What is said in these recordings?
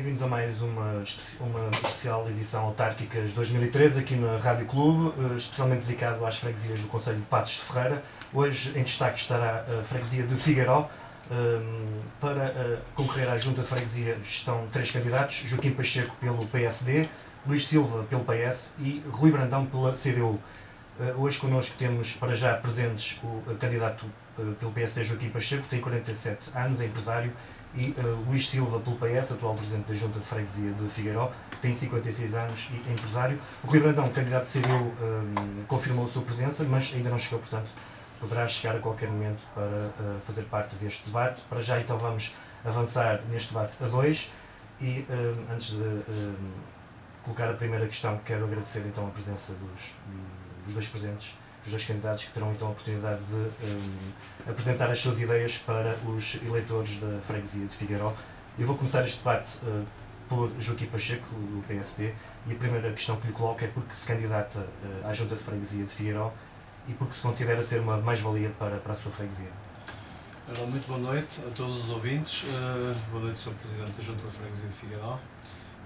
Bem-vindos a mais uma especial edição autárquicas 2013 aqui na Rádio Clube, especialmente dedicado às freguesias do concelho de Passos de Ferreira. Hoje em destaque estará a freguesia de Figueiró. Para concorrer à junta de freguesia estão 3 candidatos: Joaquim Pacheco pelo PSD, Luís Silva pelo PS e Rui Brandão pela CDU. Hoje connosco temos para já presentes o candidato pelo PSD Joaquim Pacheco, que tem 47 anos, é empresário, e Luís Silva pelo PS, atual presidente da junta de freguesia de Figueiró, tem 56 anos e é empresário. O Rui Brandão, candidato CDU, confirmou a sua presença, mas ainda não chegou, portanto poderá chegar a qualquer momento para fazer parte deste debate. Para já então vamos avançar neste debate a 2 e antes de colocar a primeira questão, quero agradecer então a presença dos dois presentes, dos dois candidatos, que terão então a oportunidade de apresentar as suas ideias para os eleitores da freguesia de Figueiró. Eu vou começar este debate por Joaquim Pacheco, do PSD, e a primeira questão que lhe coloco é porque se candidata à junta de freguesia de Figueiró e porque se considera ser uma mais-valia para a sua freguesia. Muito boa noite a todos os ouvintes, boa noite Sr. Presidente da Junta de Freguesia de Figueiró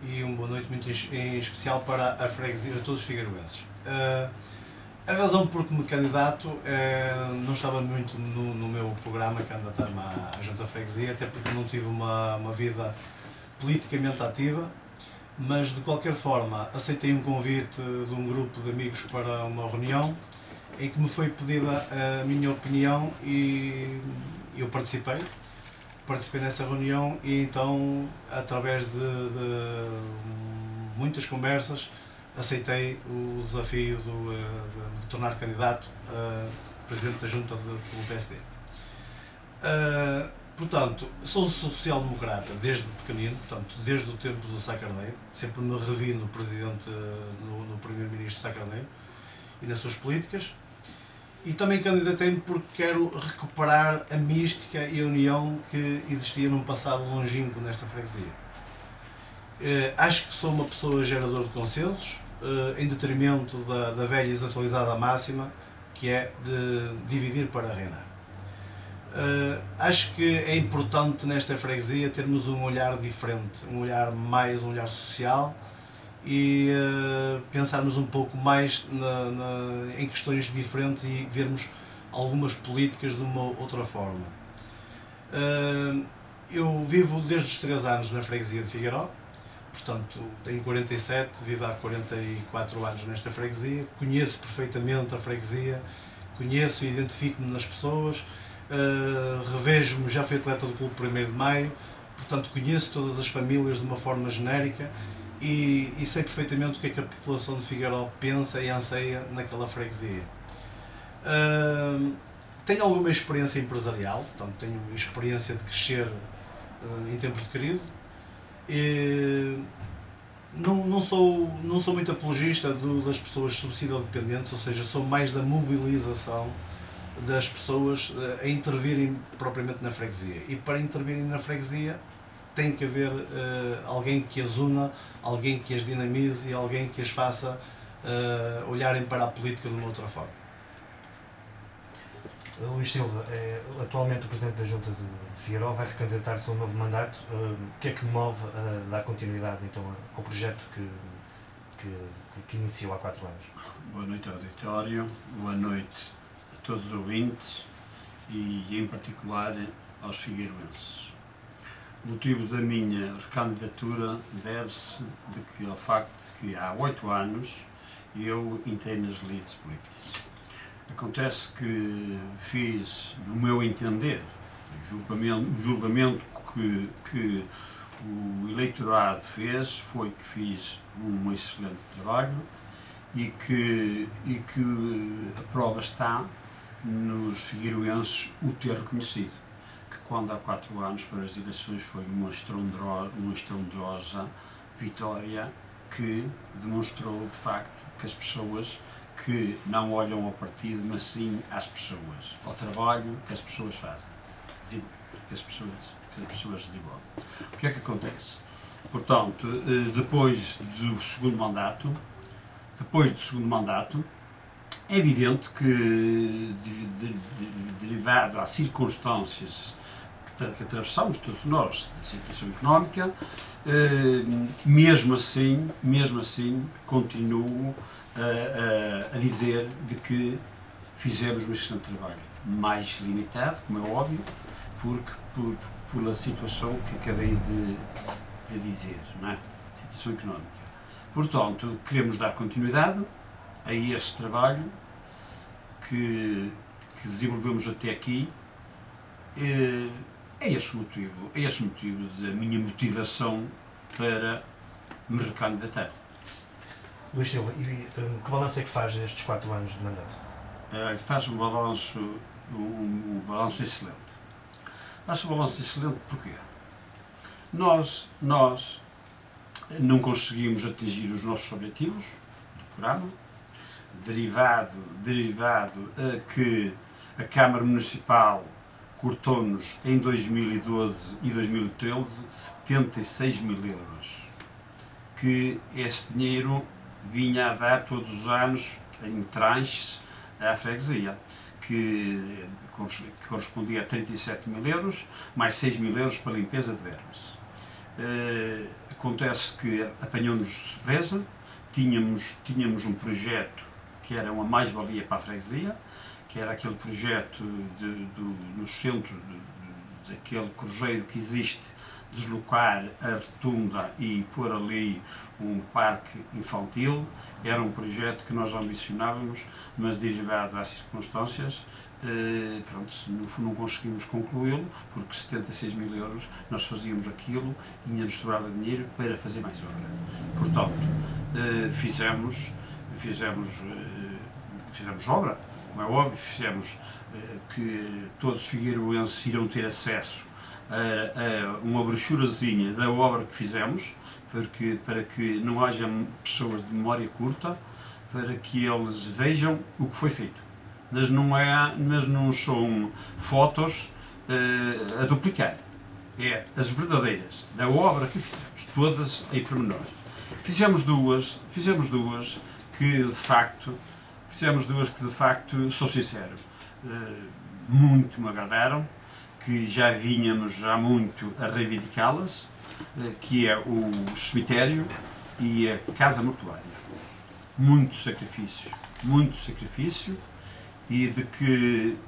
e uma boa noite muito em especial para a freguesia, a todos os figueirenses. A razão por que me candidato não estava muito no meu programa candidatar-me à Junta de Freguesia, até porque não tive uma vida politicamente ativa, mas de qualquer forma aceitei um convite de um grupo de amigos para uma reunião em que me foi pedida a minha opinião e eu participei nessa reunião e então, através de muitas conversas, aceitei o desafio de me tornar candidato a Presidente da Junta do PSD. Portanto, sou social-democrata desde pequenino, portanto, desde o tempo do Sá Carneiro, sempre me revi no Presidente, no Primeiro-Ministro Sá Carneiro e nas suas políticas. E também candidatei-me porque quero recuperar a mística e a união que existia num passado longínquo nesta freguesia. Acho que sou uma pessoa geradora de consensos, em detrimento da velha e desatualizada máxima, que é de dividir para reinar. Acho que é importante nesta freguesia termos um olhar diferente, um olhar social, e pensarmos um pouco mais em questões diferentes e vermos algumas políticas de uma outra forma. Eu vivo desde os 3 anos na freguesia de Figueiró, portanto tenho 47, vivo há 44 anos nesta freguesia, conheço perfeitamente a freguesia, conheço e identifico-me nas pessoas, revejo-me, já fui atleta do Clube 1º de Maio, portanto conheço todas as famílias de uma forma genérica, e sei perfeitamente o que é que a população de Figueiró pensa e anseia naquela freguesia. Tenho alguma experiência empresarial, portanto tenho experiência de crescer em tempos de crise. Não sou muito apologista das pessoas subsídio-dependentes, ou seja, sou mais da mobilização das pessoas a intervirem propriamente na freguesia. E para intervirem na freguesia tem que haver alguém que as una, alguém que as dinamize e alguém que as faça olharem para a política de uma outra forma. Luís Silva é atualmente o Presidente da Junta de Figueiró, vai recandidatar-se a um novo mandato. O que é que lhe move a dar continuidade então, ao projeto que iniciou há 4 anos? Boa noite ao auditório, boa noite a todos os ouvintes e em particular aos figueirenses. O motivo da minha recandidatura deve-se ao facto de que há 8 anos eu entrei nas lides políticas. Acontece que fiz, no meu entender, o julgamento que o eleitorado fez foi que fiz um excelente trabalho e que a prova está nos figueirenses o ter reconhecido. Que quando há 4 anos foram as eleições foi uma estrondosa vitória que demonstrou de facto que as pessoas que não olham ao partido, mas sim às pessoas, ao trabalho que as pessoas fazem, que as pessoas desenvolvem. O que é que acontece? Portanto, depois do segundo mandato, é evidente que, derivado às circunstâncias que atravessamos, todos nós, da situação económica, mesmo assim, continuo a dizer de que fizemos um excelente trabalho, mais limitado, como é óbvio, pela situação que acabei de dizer, não é? Situação económica. Portanto, queremos dar continuidade a este trabalho que desenvolvemos até aqui. É este o motivo da minha motivação para me recandidatar. Luís Silva, e que balanço é que faz destes 4 anos de mandato? Faz um balanço excelente. Faz um balanço excelente porquê? Nós não conseguimos atingir os nossos objetivos do programa, derivado a que a Câmara Municipal cortou-nos em 2012 e 2013 76 mil euros, que esse dinheiro vinha a dar todos os anos em tranches à freguesia, que correspondia a 37 mil euros, mais 6 mil euros para a limpeza de vermes. Acontece que apanhou-nos de surpresa, tínhamos um projeto que era uma mais-valia para a freguesia, que era aquele projeto no centro daquele cruzeiro que existe, deslocar a rotunda e pôr ali um parque infantil. Era um projeto que nós ambicionávamos, mas derivado às circunstâncias, não conseguimos concluí-lo, porque 76 mil euros nós fazíamos aquilo e ainda nos sobrava dinheiro para fazer mais obra. Portanto, fizemos obra, como é óbvio, fizemos que todos os figueiroenses irão ter acesso a uma brochurazinha da obra que fizemos, para que não haja pessoas de memória curta, para que eles vejam o que foi feito. Mas não são fotos a duplicar, é as verdadeiras da obra que fizemos, todas em pormenor. Fizemos duas que de facto, sou sincero, muito me agradaram, que já vínhamos há muito a reivindicá-las, que é o cemitério e a casa mortuária. Muito sacrifício, e de que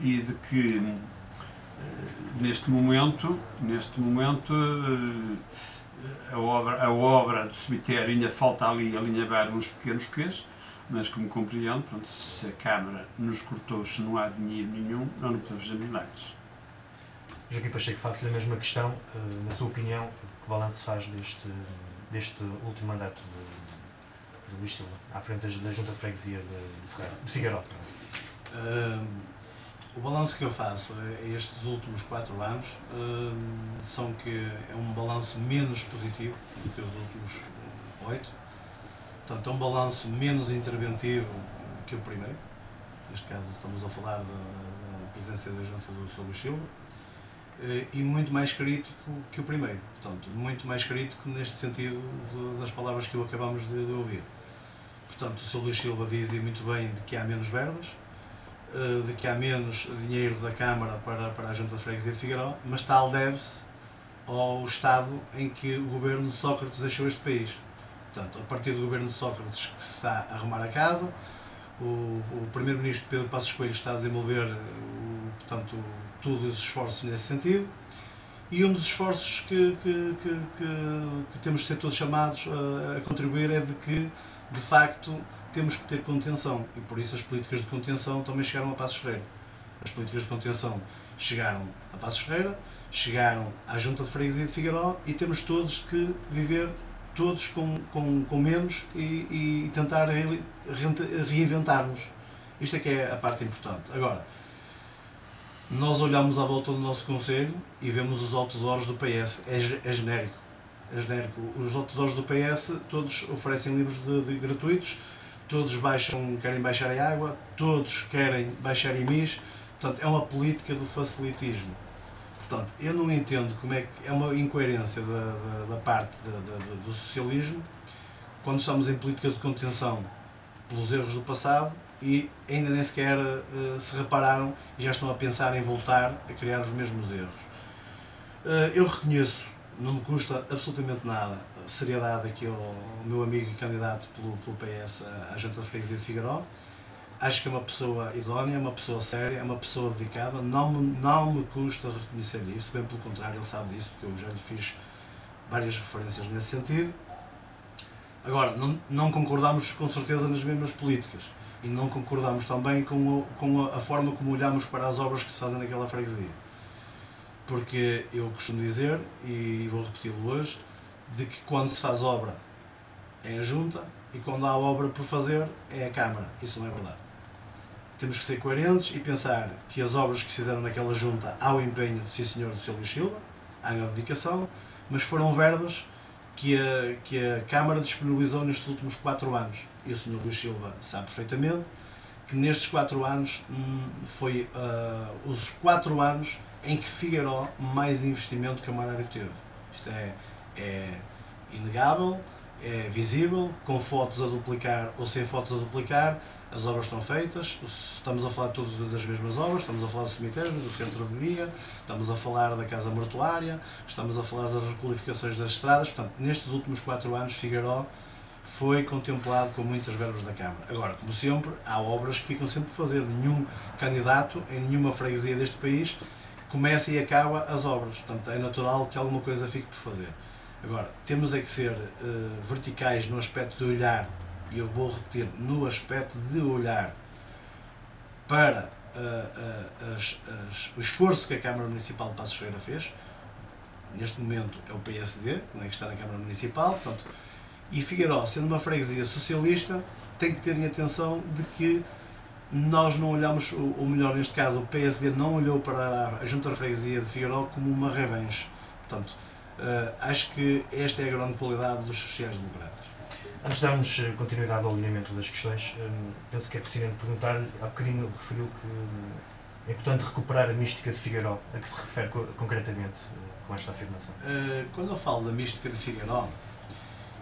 neste momento a obra do cemitério ainda falta ali alinhavar uns pequenos quês, mas como compreendo, se a Câmara nos cortou, se não há dinheiro nenhum, nós não podemos fazer milagres. Joaquim Pacheco, faço-lhe a mesma questão. Na sua opinião, que balanço faz deste último mandato de Luís Silva, à frente da Junta de Freguesia de Figueiró? O balanço que eu faço a estes últimos 4 anos são que é um balanço menos positivo do que os últimos 8. Portanto, é um balanço menos interventivo que o primeiro. Neste caso, estamos a falar da presidência da Junta do Sr. Luís Silva. E muito mais crítico que o primeiro. Portanto, muito mais crítico neste sentido das palavras que acabamos de ouvir. Portanto, o Sr. Luís Silva dizia muito bem de que há menos verbas, de que há menos dinheiro da Câmara para a Junta de Freguesia de Figueiró, mas tal deve-se ao estado em que o governo de Sócrates deixou este país. Portanto, a partir do governo de Sócrates que se está a arrumar a casa, o primeiro-ministro Pedro Passos Coelho está a desenvolver todos os esforços nesse sentido, e um dos esforços que temos de ser todos chamados a contribuir é de que, de facto, temos que ter contenção, e por isso as políticas de contenção também chegaram a Passos Ferreira. As políticas de contenção chegaram a Passos Ferreira, chegaram à Junta de Freguesia de Figueiró, e temos todos que viver todos com menos e tentar reinventar-nos. Isto é que é a parte importante. Agora, nós olhamos à volta do nosso concelho e vemos os outdoors do PS. É genérico. Os outdoors do PS todos oferecem livros gratuitos, todos querem baixar a água, todos querem baixar IMIs. Portanto, é uma política do facilitismo. Portanto, eu não entendo como é que é uma incoerência da parte do socialismo, quando estamos em política de contenção pelos erros do passado e ainda nem sequer se repararam e já estão a pensar em voltar a criar os mesmos erros. Eu reconheço, não me custa absolutamente nada, a seriedade aqui ao meu amigo e candidato pelo PS à Junta de Freguesia de Figueiró. Acho que é uma pessoa idónea, uma pessoa séria, é uma pessoa dedicada, não me custa reconhecer isso, bem pelo contrário, ele sabe disso, porque eu já lhe fiz várias referências nesse sentido. Agora, não concordamos com certeza nas mesmas políticas e não concordamos também com a forma como olhamos para as obras que se fazem naquela freguesia. Porque eu costumo dizer, e vou repeti-lo hoje, de que quando se faz obra é a Junta e quando há obra por fazer é a Câmara. Isso não é verdade. Temos que ser coerentes e pensar que as obras que se fizeram naquela Junta há o empenho, sim senhor, do Sr. Luís Silva, há a dedicação, mas foram verbas que a Câmara disponibilizou nestes últimos 4 anos. E o Sr. Luís Silva sabe perfeitamente que nestes 4 anos foi os 4 anos em que Figueiró mais investimento camarário teve. Isto é inegável, é visível, com fotos a duplicar ou sem fotos a duplicar. As obras estão feitas, estamos a falar todos das mesmas obras, estamos a falar do cemitério, do centro de dia, estamos a falar da casa mortuária, estamos a falar das requalificações das estradas. Portanto, nestes últimos 4 anos, Figueiró foi contemplado com muitas verbas da Câmara. Agora, como sempre, há obras que ficam sempre por fazer. Nenhum candidato em nenhuma freguesia deste país começa e acaba as obras. Portanto, é natural que alguma coisa fique por fazer. Agora, temos é que ser verticais no aspecto de olhar, e eu vou repetir, no aspecto de olhar para o esforço que a Câmara Municipal de Passos Ferreira fez. Neste momento é o PSD, que está na Câmara Municipal, portanto, e Figueiró, sendo uma freguesia socialista, tem que ter em atenção de que nós não olhamos, ou melhor, neste caso, o PSD não olhou para a Junta de Freguesia de Figueiró como uma revanche. Portanto, acho que esta é a grande qualidade dos sociais-democratas. Antes de darmos continuidade ao alinhamento das questões, penso que é pertinente perguntar-lhe, há bocadinho referiu que é importante recuperar a mística de Figueiró, a que se refere concretamente com esta afirmação? Quando eu falo da mística de Figueiró,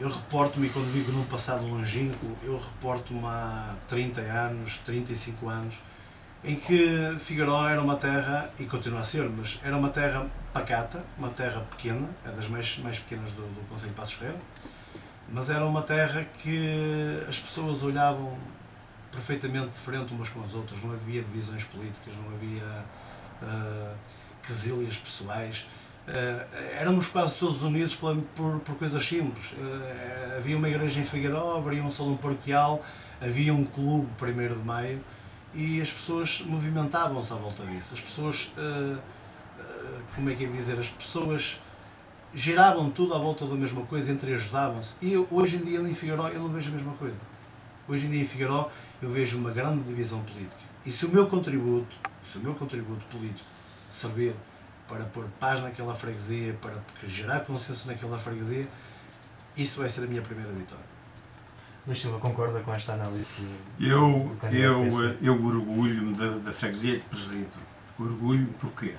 eu reporto-me, e quando digo num passado longínquo, eu reporto-me há 30 anos, 35 anos, em que Figueiró era uma terra, e continua a ser, mas era uma terra pacata, uma terra pequena, é das mais pequenas do concelho de Passos Ferreira, mas era uma terra que as pessoas olhavam perfeitamente diferente umas com as outras, não havia divisões políticas, não havia quesílias pessoais, éramos quase todos unidos por coisas simples. Havia uma igreja em Figueiró, havia um salão paroquial, havia um clube 1º de Maio, e as pessoas movimentavam-se à volta disso. As pessoas, como é que é dizer, as pessoas giravam tudo à volta da mesma coisa, entreajudavam-se. E hoje em dia em Figueiró eu não vejo a mesma coisa. Hoje em dia em Figueiró eu vejo uma grande divisão política. E se o meu contributo político servir para pôr paz naquela freguesia, para gerar consenso naquela freguesia, isso vai ser a minha primeira vitória. Luís Silva, concorda com esta análise? Eu orgulho-me da freguesia que presido. Orgulho-me porque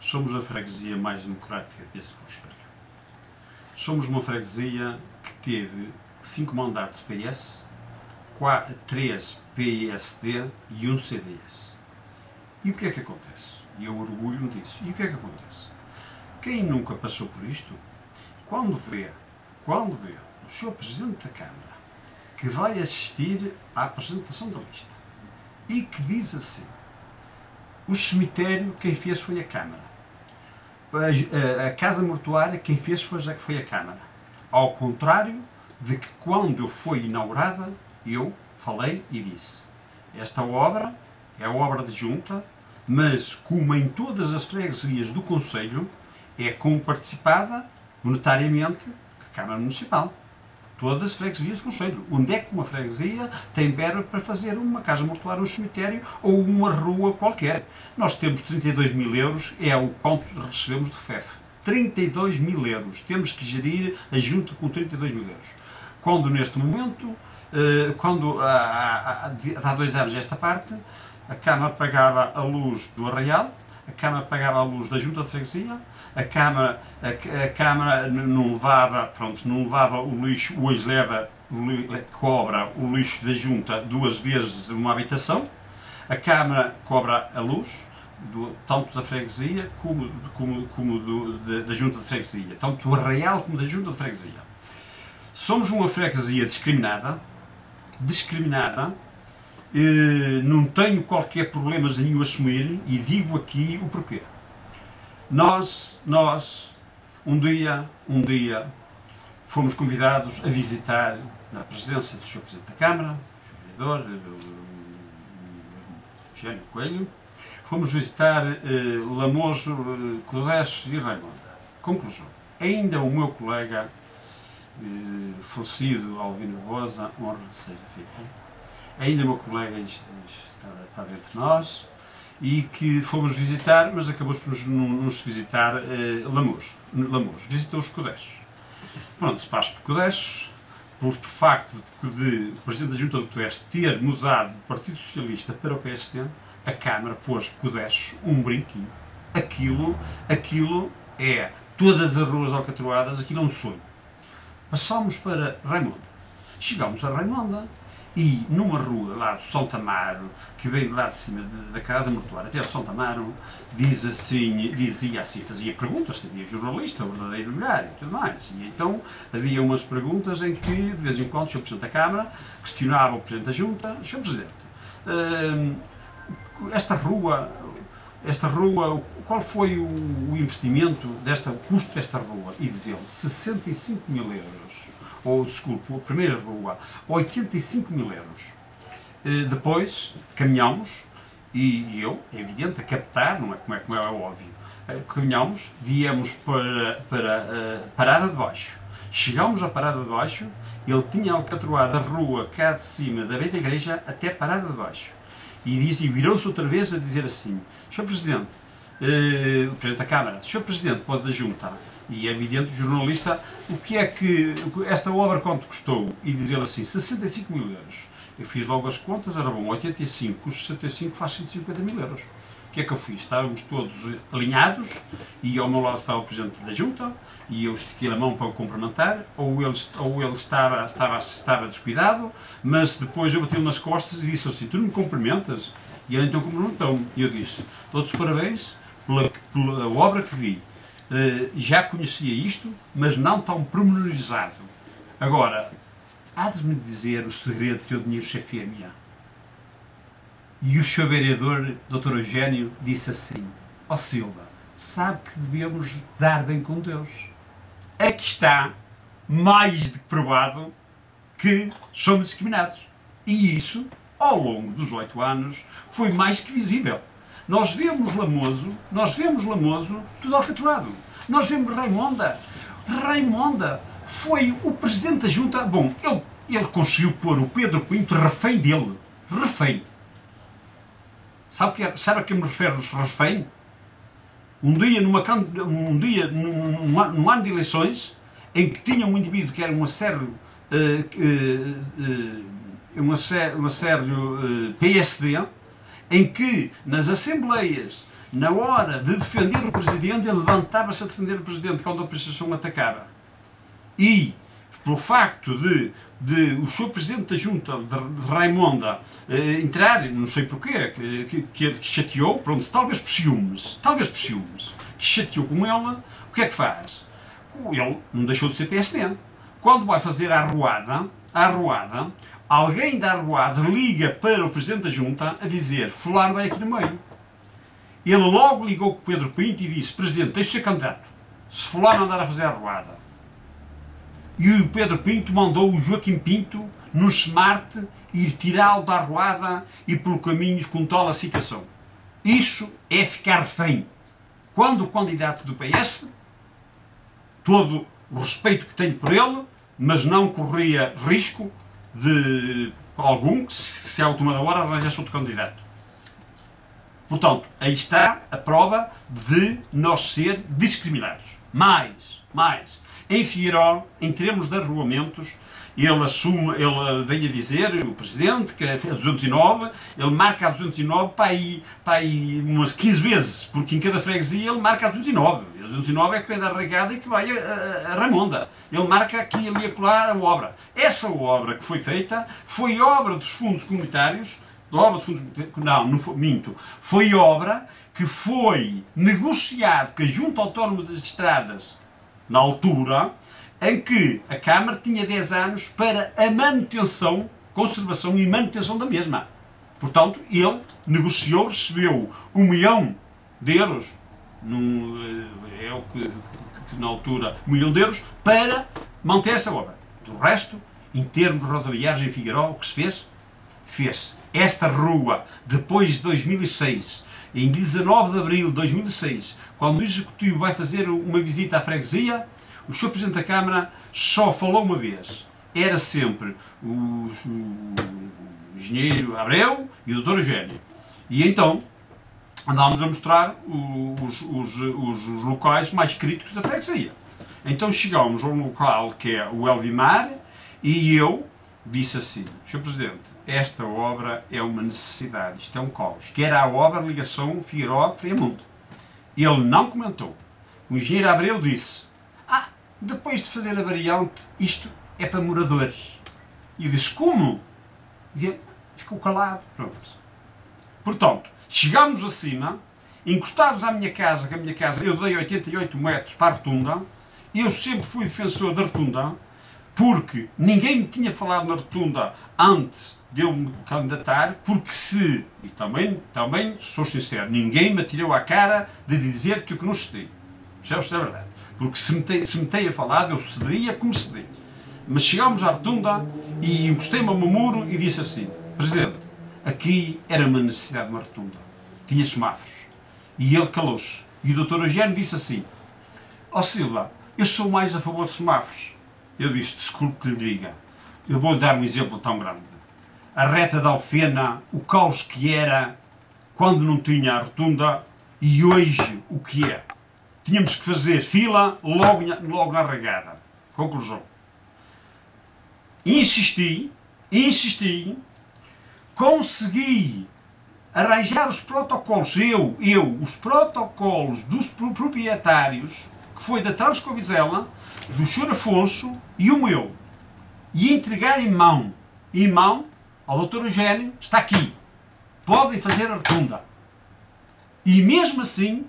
somos a freguesia mais democrática desse concelho. Somos uma freguesia que teve 5 mandatos PS, 3 PSD e 1 CDS. E o que é que acontece? E eu orgulho-me disso. E o que é que acontece? Quem nunca passou por isto, quando vê o Sr. Presidente da Câmara que vai assistir à apresentação da lista e que diz assim: o cemitério quem fez foi a Câmara, a casa mortuária quem fez foi a Câmara, ao contrário de que quando foi inaugurada eu falei e disse: esta obra é a obra de junta, mas como em todas as freguesias do concelho é comparticipada monetariamente a Câmara Municipal. Todas as freguesias do concelho. Onde é que uma freguesia tem verba para fazer uma casa mortuária, um cemitério ou uma rua qualquer? Nós temos 32 mil euros, é o quanto recebemos do FEF. 32 mil euros. Temos que gerir a junta com 32 mil euros. Quando neste momento, há 2 anos esta parte, a Câmara pagava a luz do Arraial, a Câmara pagava a luz da Junta de Freguesia, a Câmara não levava o lixo, hoje cobra o lixo da Junta 2 vezes uma habitação, a Câmara cobra a luz, tanto da freguesia como da junta de freguesia, tanto do arraial como da junta de freguesia. Somos uma freguesia discriminada, não tenho qualquer problema em o assumir e digo aqui o porquê. Nós um dia, fomos convidados a visitar, na presença do Sr. Presidente da Câmara, o Sr. Vereador, Eugênio Coelho, fomos visitar Lamoso, Codés e Raimonda. Conclusão. Ainda o meu colega falecido, Alvino Boza, honra de seja feita, ainda o meu colega estava entre nós, e que fomos visitar, mas acabou por nos visitar Lamoso. Visitou os Codés. Pronto, se passa por Codés, pelo facto de o Presidente da Junta de Codés ter mudado do Partido Socialista para o PSD, a Câmara pôs Codés um brinquinho. Aquilo é todas as ruas alcatroadas, aquilo é um sonho. Passámos para Raimonda. Chegámos a Raimonda e numa rua lá do São Tamaro, que vem de lá de cima da casa mortuária até ao São Tamaro, dizia assim, fazia perguntas, havia jornalista, o verdadeiro lugar e tudo mais. E então havia umas perguntas em que, de vez em quando, o Sr. Presidente da Câmara questionava o Presidente da Junta: Sr. Presidente, esta rua, qual foi o investimento, o custo desta rua? E dizia ele, 65 mil euros. Ou, desculpe, a primeira rua, 85 mil euros. Depois, caminhamos, e eu, é evidente, a captar, não é como é óbvio, caminhamos, viemos para a Parada de Baixo. Chegámos à Parada de Baixo, ele tinha alcatroado a rua cá de cima da Beita Igreja até a Parada de Baixo. E virou-se outra vez a dizer assim: Sr. Presidente, o Presidente da Câmara, Sr. Presidente, pode da Junta, e é evidente, o jornalista, o que é que esta obra quanto custou? E dizer assim, 65 mil euros. Eu fiz logo as contas, era bom, 85, custo 65 faz 150 mil euros. O que é que eu fiz? Estávamos todos alinhados e ao meu lado estava o Presidente da Junta e eu estiquei a mão para o cumprimentar, ou ele estava descuidado, mas depois eu bati-lhe nas costas e disse assim: tu não me cumprimentas? E ele então cumprimentou-me. E eu disse: dou-te os parabéns pela obra que vi. Já conhecia isto, mas não tão pormenorizado. Agora, há-de-me dizer o segredo do teu dinheiro chefia-me. E o Sr. Vereador, Dr. Eugênio, disse assim: ó Silva, sabe que devemos dar bem com Deus. Aqui está, mais do que provado, que somos discriminados. E isso, ao longo dos 8 anos, foi mais que visível. Nós vemos Lamoso tudo alcatroado. Nós vemos Raimonda foi o Presidente da Junta. Bom, ele conseguiu pôr o Pedro Pinto refém dele. Refém. Sabe a que me refere refém? Um dia, num ano de eleições, em que tinha um indivíduo que era um assério PSD, em que nas assembleias, na hora de defender o Presidente, ele levantava-se a defender o Presidente quando a oposição atacava. E, pelo facto de o Sr. Presidente da Junta, de Raimonda, entrar, não sei porquê, que chateou, pronto, talvez por ciúmes, que chateou com ela, o que é que faz? Ele não deixou de ser PSD. Quando vai fazer a arruada, alguém da arruada liga para o Presidente da Junta a dizer: fulano vai aqui no meio. Ele logo ligou com o Pedro Pinto e disse: Presidente, deixe ser candidato, se fulano andar a fazer a arruada. E o Pedro Pinto mandou o Joaquim Pinto, no Smart, ir tirá-lo da arruada e pelo caminho com toda a situação. Isso é ficar refém. Quando o candidato do PS, todo o respeito que tenho por ele, mas não corria risco de algum, se à última hora arranjasse outro candidato. Portanto, aí está a prova de nós ser discriminados. Mais. Em Figueiró, em termos de arruamentos, ele vem a dizer, o Presidente, que é a 209, ele marca a 209 para aí umas 15 vezes, porque em cada freguesia ele marca a 209. A 209 é que vem da Regada e que vai a Raimonda. Ele marca aqui, ali, a colar a obra. Essa obra que foi feita foi obra dos fundos comunitários da obra de fundos... Não foi, minto. Foi obra que foi negociado com a Junta Autónoma das Estradas, na altura, em que a Câmara tinha 10 anos para a manutenção, conservação e manutenção da mesma. Portanto, ele negociou, recebeu 1 milhão de euros, é o que na altura, 1 milhão de euros, para manter essa obra. Do resto, em termos rodoviários em Figueiró, o que se fez? Fez esta rua, depois de 2006, em 19 de abril de 2006, quando o Executivo vai fazer uma visita à freguesia, o Sr. Presidente da Câmara só falou uma vez. Era sempre o engenheiro Abreu e o Dr. Eugênio. E então andámos a mostrar os locais mais críticos da freguesia. Então chegámos a um local que é o Elvimar e eu disse assim: Sr. Presidente, esta obra é uma necessidade, isto é um caos. Que era a obra ligação Figueiró-Friamundo. Ele não comentou. O engenheiro Abreu disse: depois de fazer a variante, isto é para moradores. E eu disse: como? Dizia, ficou calado. Pronto. Portanto, chegámos acima, encostados à minha casa, que a minha casa eu dei 88 metros para a rotunda. Eu sempre fui defensor da rotunda, porque ninguém me tinha falado na rotunda antes de eu me candidatar, porque e também sou sincero, ninguém me atirou à cara de dizer que eu não cedi. Isto é verdade. Porque se me tenha falado, eu cedia como cedi. Mas chegámos à rotunda e encostei-me ao meu muro e disse assim: Presidente, aqui era uma necessidade de uma rotunda. Tinha semáforos. E ele calou-se. E o Dr. Eugênio disse assim: Silva, eu sou mais a favor de semáforos. Eu disse: desculpe que lhe diga, eu vou-lhe dar um exemplo tão grande. A reta da Alfena, o caos que era quando não tinha a rotunda, e hoje o que é. Tínhamos que fazer fila logo na regada. Conclusão. Insisti, consegui arranjar os protocolos, os protocolos dos proprietários, que foi da Transcovizela, do Sr. Afonso e o meu, e entregar em mão ao Dr. Eugênio: está aqui, podem fazer a rotunda. E mesmo assim,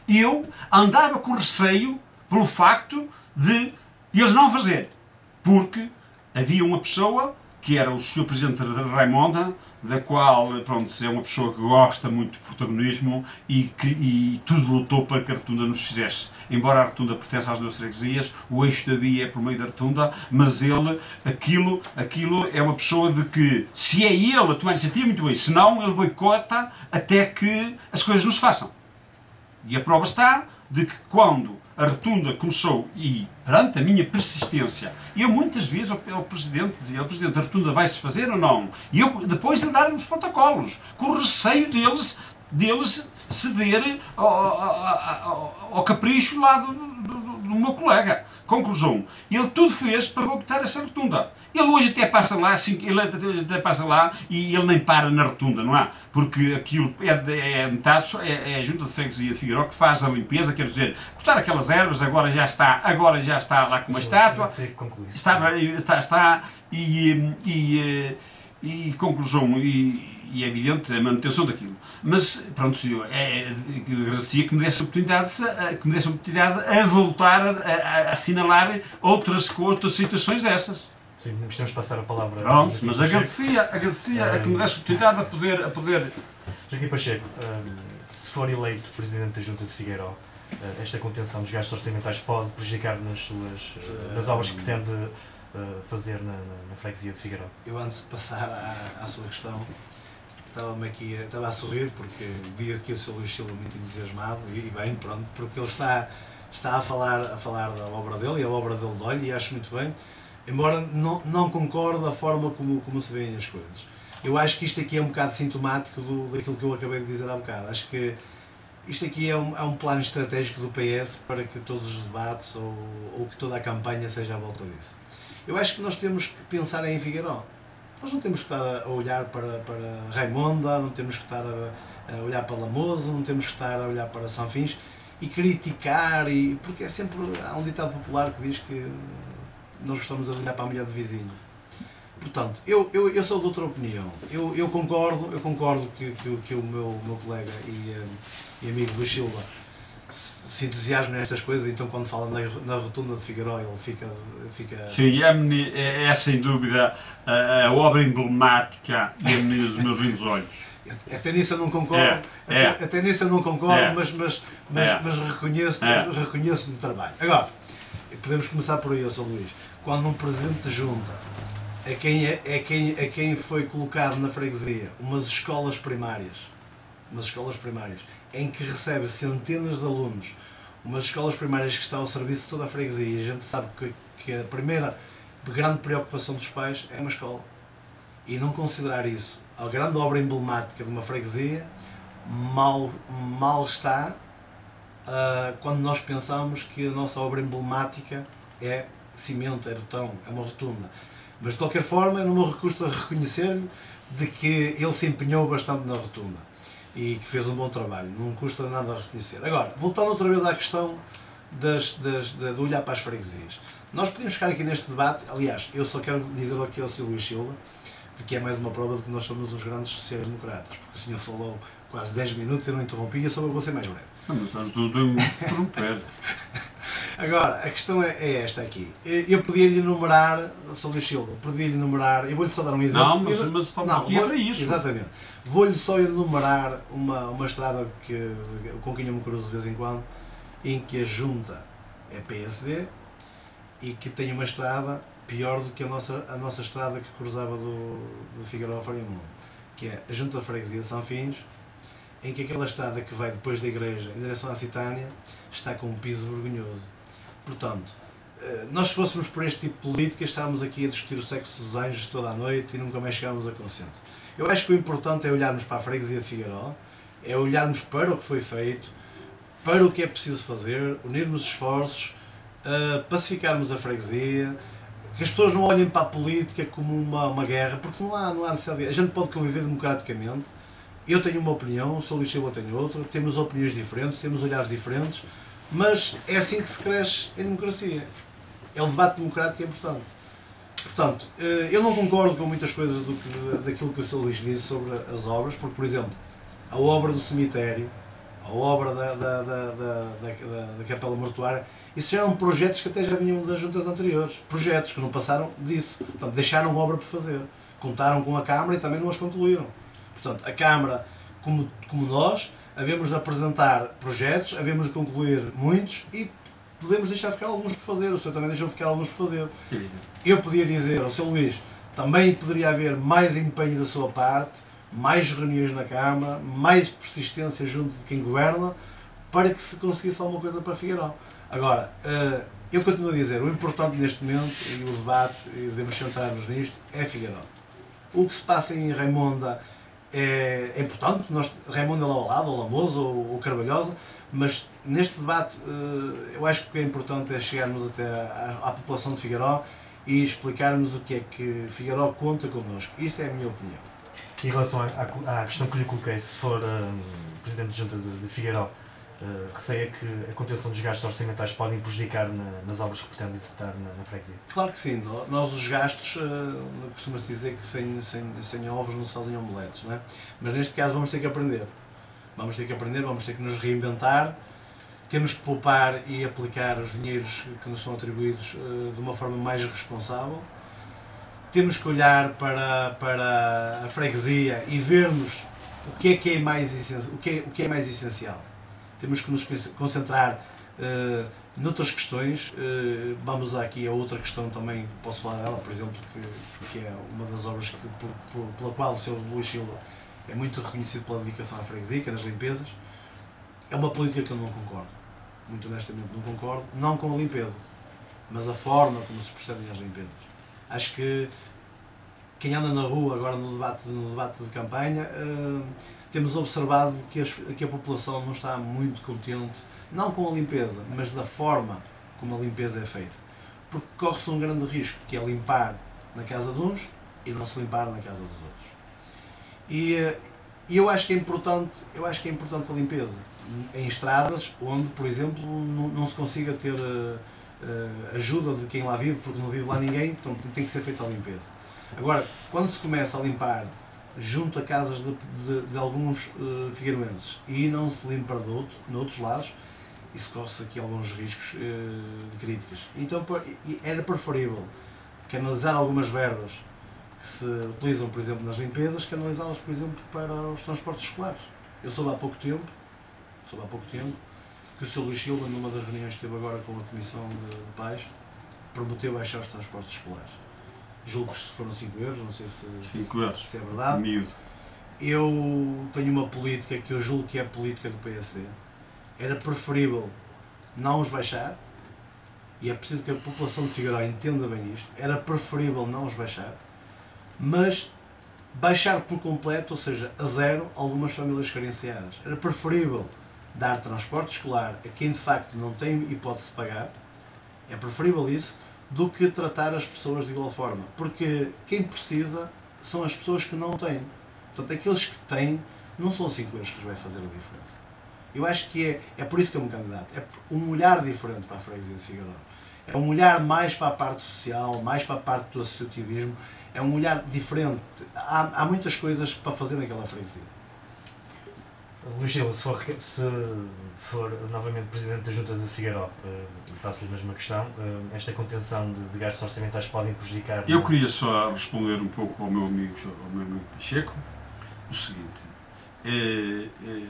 eu andava com receio pelo facto de eles não fazer, porque havia uma pessoa que era o Sr. Presidente Raimonda, da qual, pronto, é uma pessoa que gosta muito de protagonismo e tudo lutou para que a rotunda nos fizesse. Embora a rotunda pertence às 2 freguesias, o eixo da via é por meio da rotunda, mas aquilo é uma pessoa de que, se é ele a tomar iniciativa, muito bem, senão ele boicota até que as coisas não se façam. E a prova está de que quando a rotunda começou, e perante a minha persistência, eu muitas vezes ao Presidente dizia: o Presidente, a rotunda vai-se fazer ou não? E eu, depois de darem os protocolos, com o receio deles cederem ao capricho lá do meu colega. Conclusão: ele tudo fez para boicotar essa rotunda. Ele hoje até passa lá, e ele nem para na rotunda, não é? Porque aquilo é metade, é a Junta de Freguesia de Figueiró que faz a limpeza, quer dizer, cortar aquelas ervas, agora já está lá com uma estátua. Está e conclusão, e é evidente a manutenção daquilo. Mas, pronto, eu agradecia que me desse a oportunidade a voltar a assinalar outras situações dessas. Sim, temos de passar a palavra. Pronto, mas agradecia a que me desse a oportunidade a poder... Joaquim Pacheco, se for eleito Presidente da Junta de Figueiró, esta contenção dos gastos orçamentais pode prejudicar nas obras que pretende fazer na freguesia de Figueiró? Eu, antes de passar à sua questão, estava a sorrir porque vi aqui o Sr. Luís Silva muito entusiasmado, e bem, pronto, porque ele está a falar da obra dele, e a obra dele dói, e acho muito bem, embora não concorde da forma como se veem as coisas. Eu acho que isto aqui é um bocado sintomático daquilo que eu acabei de dizer há bocado. Acho que isto aqui é um plano estratégico do PS para que todos os debates ou que toda a campanha seja à volta disso. Eu acho que nós temos que pensar em Figueiró. Nós não temos que estar a olhar para Raimonda, não temos que estar a olhar para Lamoso, não temos que estar a olhar para Sanfins e criticar, porque há um ditado popular que diz que nós gostamos de olhar para a mulher do vizinho. Portanto, eu sou de outra opinião. Eu concordo que o meu colega e amigo Luís Silva se entusiasma nestas coisas, então quando fala na rotunda de Figueiró ele fica... Sim, é sem dúvida a obra emblemática e a menina dos meus lindos olhos. Até nisso eu não concordo, até nisso eu não concordo, mas reconheço-lhe o trabalho. Agora, podemos começar por aí, Sr. Luís. Quando um presidente de junta a quem foi colocado na freguesia umas escolas primárias, em que recebe centenas de alunos, umas escolas primárias que estão ao serviço de toda a freguesia, e a gente sabe que a primeira grande preocupação dos pais é uma escola. E não considerar isso a grande obra emblemática de uma freguesia, mal está quando nós pensamos que a nossa obra emblemática é cimento, é betão, é uma rotunda. Mas de qualquer forma, eu não me recuso a reconhecer-lhe de que ele se empenhou bastante na rotunda e que fez um bom trabalho, não me custa nada a reconhecer. Agora, voltando outra vez à questão de olhar para as freguesias. Nós podemos ficar aqui neste debate, aliás, eu só quero dizer aqui ao Sr. Luís Silva, de que é mais uma prova de que nós somos os grandes sociais-democratas, porque o senhor falou quase 10 minutos, eu não interrompi, e eu só vou ser mais breve. Mas estás tudo a me interromper. Agora, a questão é esta aqui. Eu podia-lhe enumerar, Sr. Luís Silva, eu vou-lhe só dar um exemplo. Não, mas estamos aqui para isso. Exatamente. Vou-lhe só enumerar uma estrada com quem eu me cruzo de vez em quando, em que a junta é PSD e que tem uma estrada pior do que a nossa estrada que cruzava do Figueiró a Faria Mundo, que é a junta de freguesia de Sanfins, em que aquela estrada que vai depois da igreja em direção à Citânia está com um piso vergonhoso. Portanto, nós se fôssemos por este tipo de política, estávamos aqui a discutir o sexo dos anjos toda a noite e nunca mais chegávamos a consenso. Eu acho que o importante é olharmos para a freguesia de Figueiró, é olharmos para o que foi feito, para o que é preciso fazer, unirmos esforços, pacificarmos a freguesia, que as pessoas não olhem para a política como uma guerra, porque não há necessidade. A gente pode conviver democraticamente. Eu tenho uma opinião, o Sr. Luís Silva tem outra, temos opiniões diferentes, temos olhares diferentes, mas é assim que se cresce em democracia. O debate democrático é importante. Portanto, eu não concordo com muitas coisas daquilo que o Sr. Luís disse sobre as obras, porque, por exemplo, a obra do cemitério, a obra da capela mortuária, isso já eram projetos que até já vinham das juntas anteriores. Projetos que não passaram disso. Portanto, deixaram obra por fazer. Contaram com a Câmara e também não as concluíram. Portanto, a Câmara, como nós, havemos de apresentar projetos, havemos de concluir muitos e podemos deixar ficar alguns por fazer. O senhor também deixou ficar alguns por fazer. Eu podia dizer ao Sr. Luís, também poderia haver mais empenho da sua parte, mais reuniões na Câmara, mais persistência junto de quem governa, para que se conseguisse alguma coisa para Figueiró. Agora, eu continuo a dizer, o importante neste momento, e o debate, e devemos centrar-nos nisto, é Figueiró. O que se passa em Raimonda é importante, Raimonda é lá ao lado, ou Lamoso, ou Carvalhosa, mas neste debate eu acho que o que é importante é chegarmos até à população de Figueiró e explicarmos o que é que Figueiró conta connosco. Isto é a minha opinião. Em relação à questão que lhe coloquei, se for Presidente de Junta de Figueiró, receia que a contenção dos gastos orçamentais podem prejudicar nas obras que pretende executar na freguesia? Claro que sim. Nós os gastos, costuma-se dizer que sem ovos não se fazem omeletes, não é? Mas neste caso vamos ter que aprender. Vamos ter que nos reinventar, temos que poupar e aplicar os dinheiros que nos são atribuídos de uma forma mais responsável. Temos que olhar para a freguesia e vermos o que é mais essencial. Temos que nos concentrar noutras questões. Vamos aqui a outra questão também, posso falar dela, por exemplo, que é uma das obras pela qual o Sr. Luís Silva é muito reconhecido pela dedicação à freguesia, que é das limpezas. É uma política que eu não concordo. Muito honestamente não concordo. Não com a limpeza, mas a forma como se procedem às limpezas. Acho que quem anda na rua agora no debate de campanha, temos observado que a população não está muito contente, não com a limpeza, mas da forma como a limpeza é feita. Porque corre-se um grande risco, que é limpar na casa de uns e não se limpar na casa dos outros. E eu acho que é importante a limpeza em estradas onde, por exemplo, não se consiga ter ajuda de quem lá vive, porque não vive lá ninguém, então tem que ser feita a limpeza. Agora, quando se começa a limpar junto a casas de alguns figueirenses e não se limpa noutros lados, isso corre-se aqui alguns riscos de críticas. Então era preferível canalizar algumas verbas que se utilizam, por exemplo, nas limpezas, canalizá-las, por exemplo, para os transportes escolares. Eu soube há pouco tempo que o Sr. Luís Silva, numa das reuniões que teve agora com a Comissão de Pais, prometeu baixar os transportes escolares. Julgo que foram 5 euros, não sei se é verdade. Miúdo. Eu tenho uma política que eu julgo que é a política do PSD. Era preferível não os baixar, e é preciso que a população de Figueiró entenda bem isto, era preferível não os baixar, mas baixar por completo, ou seja, a zero, algumas famílias carenciadas. Era preferível dar transporte escolar a quem de facto não tem hipótese de pagar, é preferível isso, do que tratar as pessoas de igual forma. Porque quem precisa são as pessoas que não têm. Portanto, aqueles que têm, não são 5 euros que lhes vai fazer a diferença. Eu acho que é por isso que eu me candidato. É um olhar diferente para a freguesia de Figueiró. É um olhar mais para a parte social, mais para a parte do associativismo. É um olhar diferente. Há muitas coisas para fazer naquela freguesia. Luís Silva, se for novamente Presidente da Junta de Figueiró, faço-lhe a mesma questão, esta contenção de gastos orçamentais podem prejudicar... Eu queria só responder um pouco ao meu amigo Pacheco, o seguinte,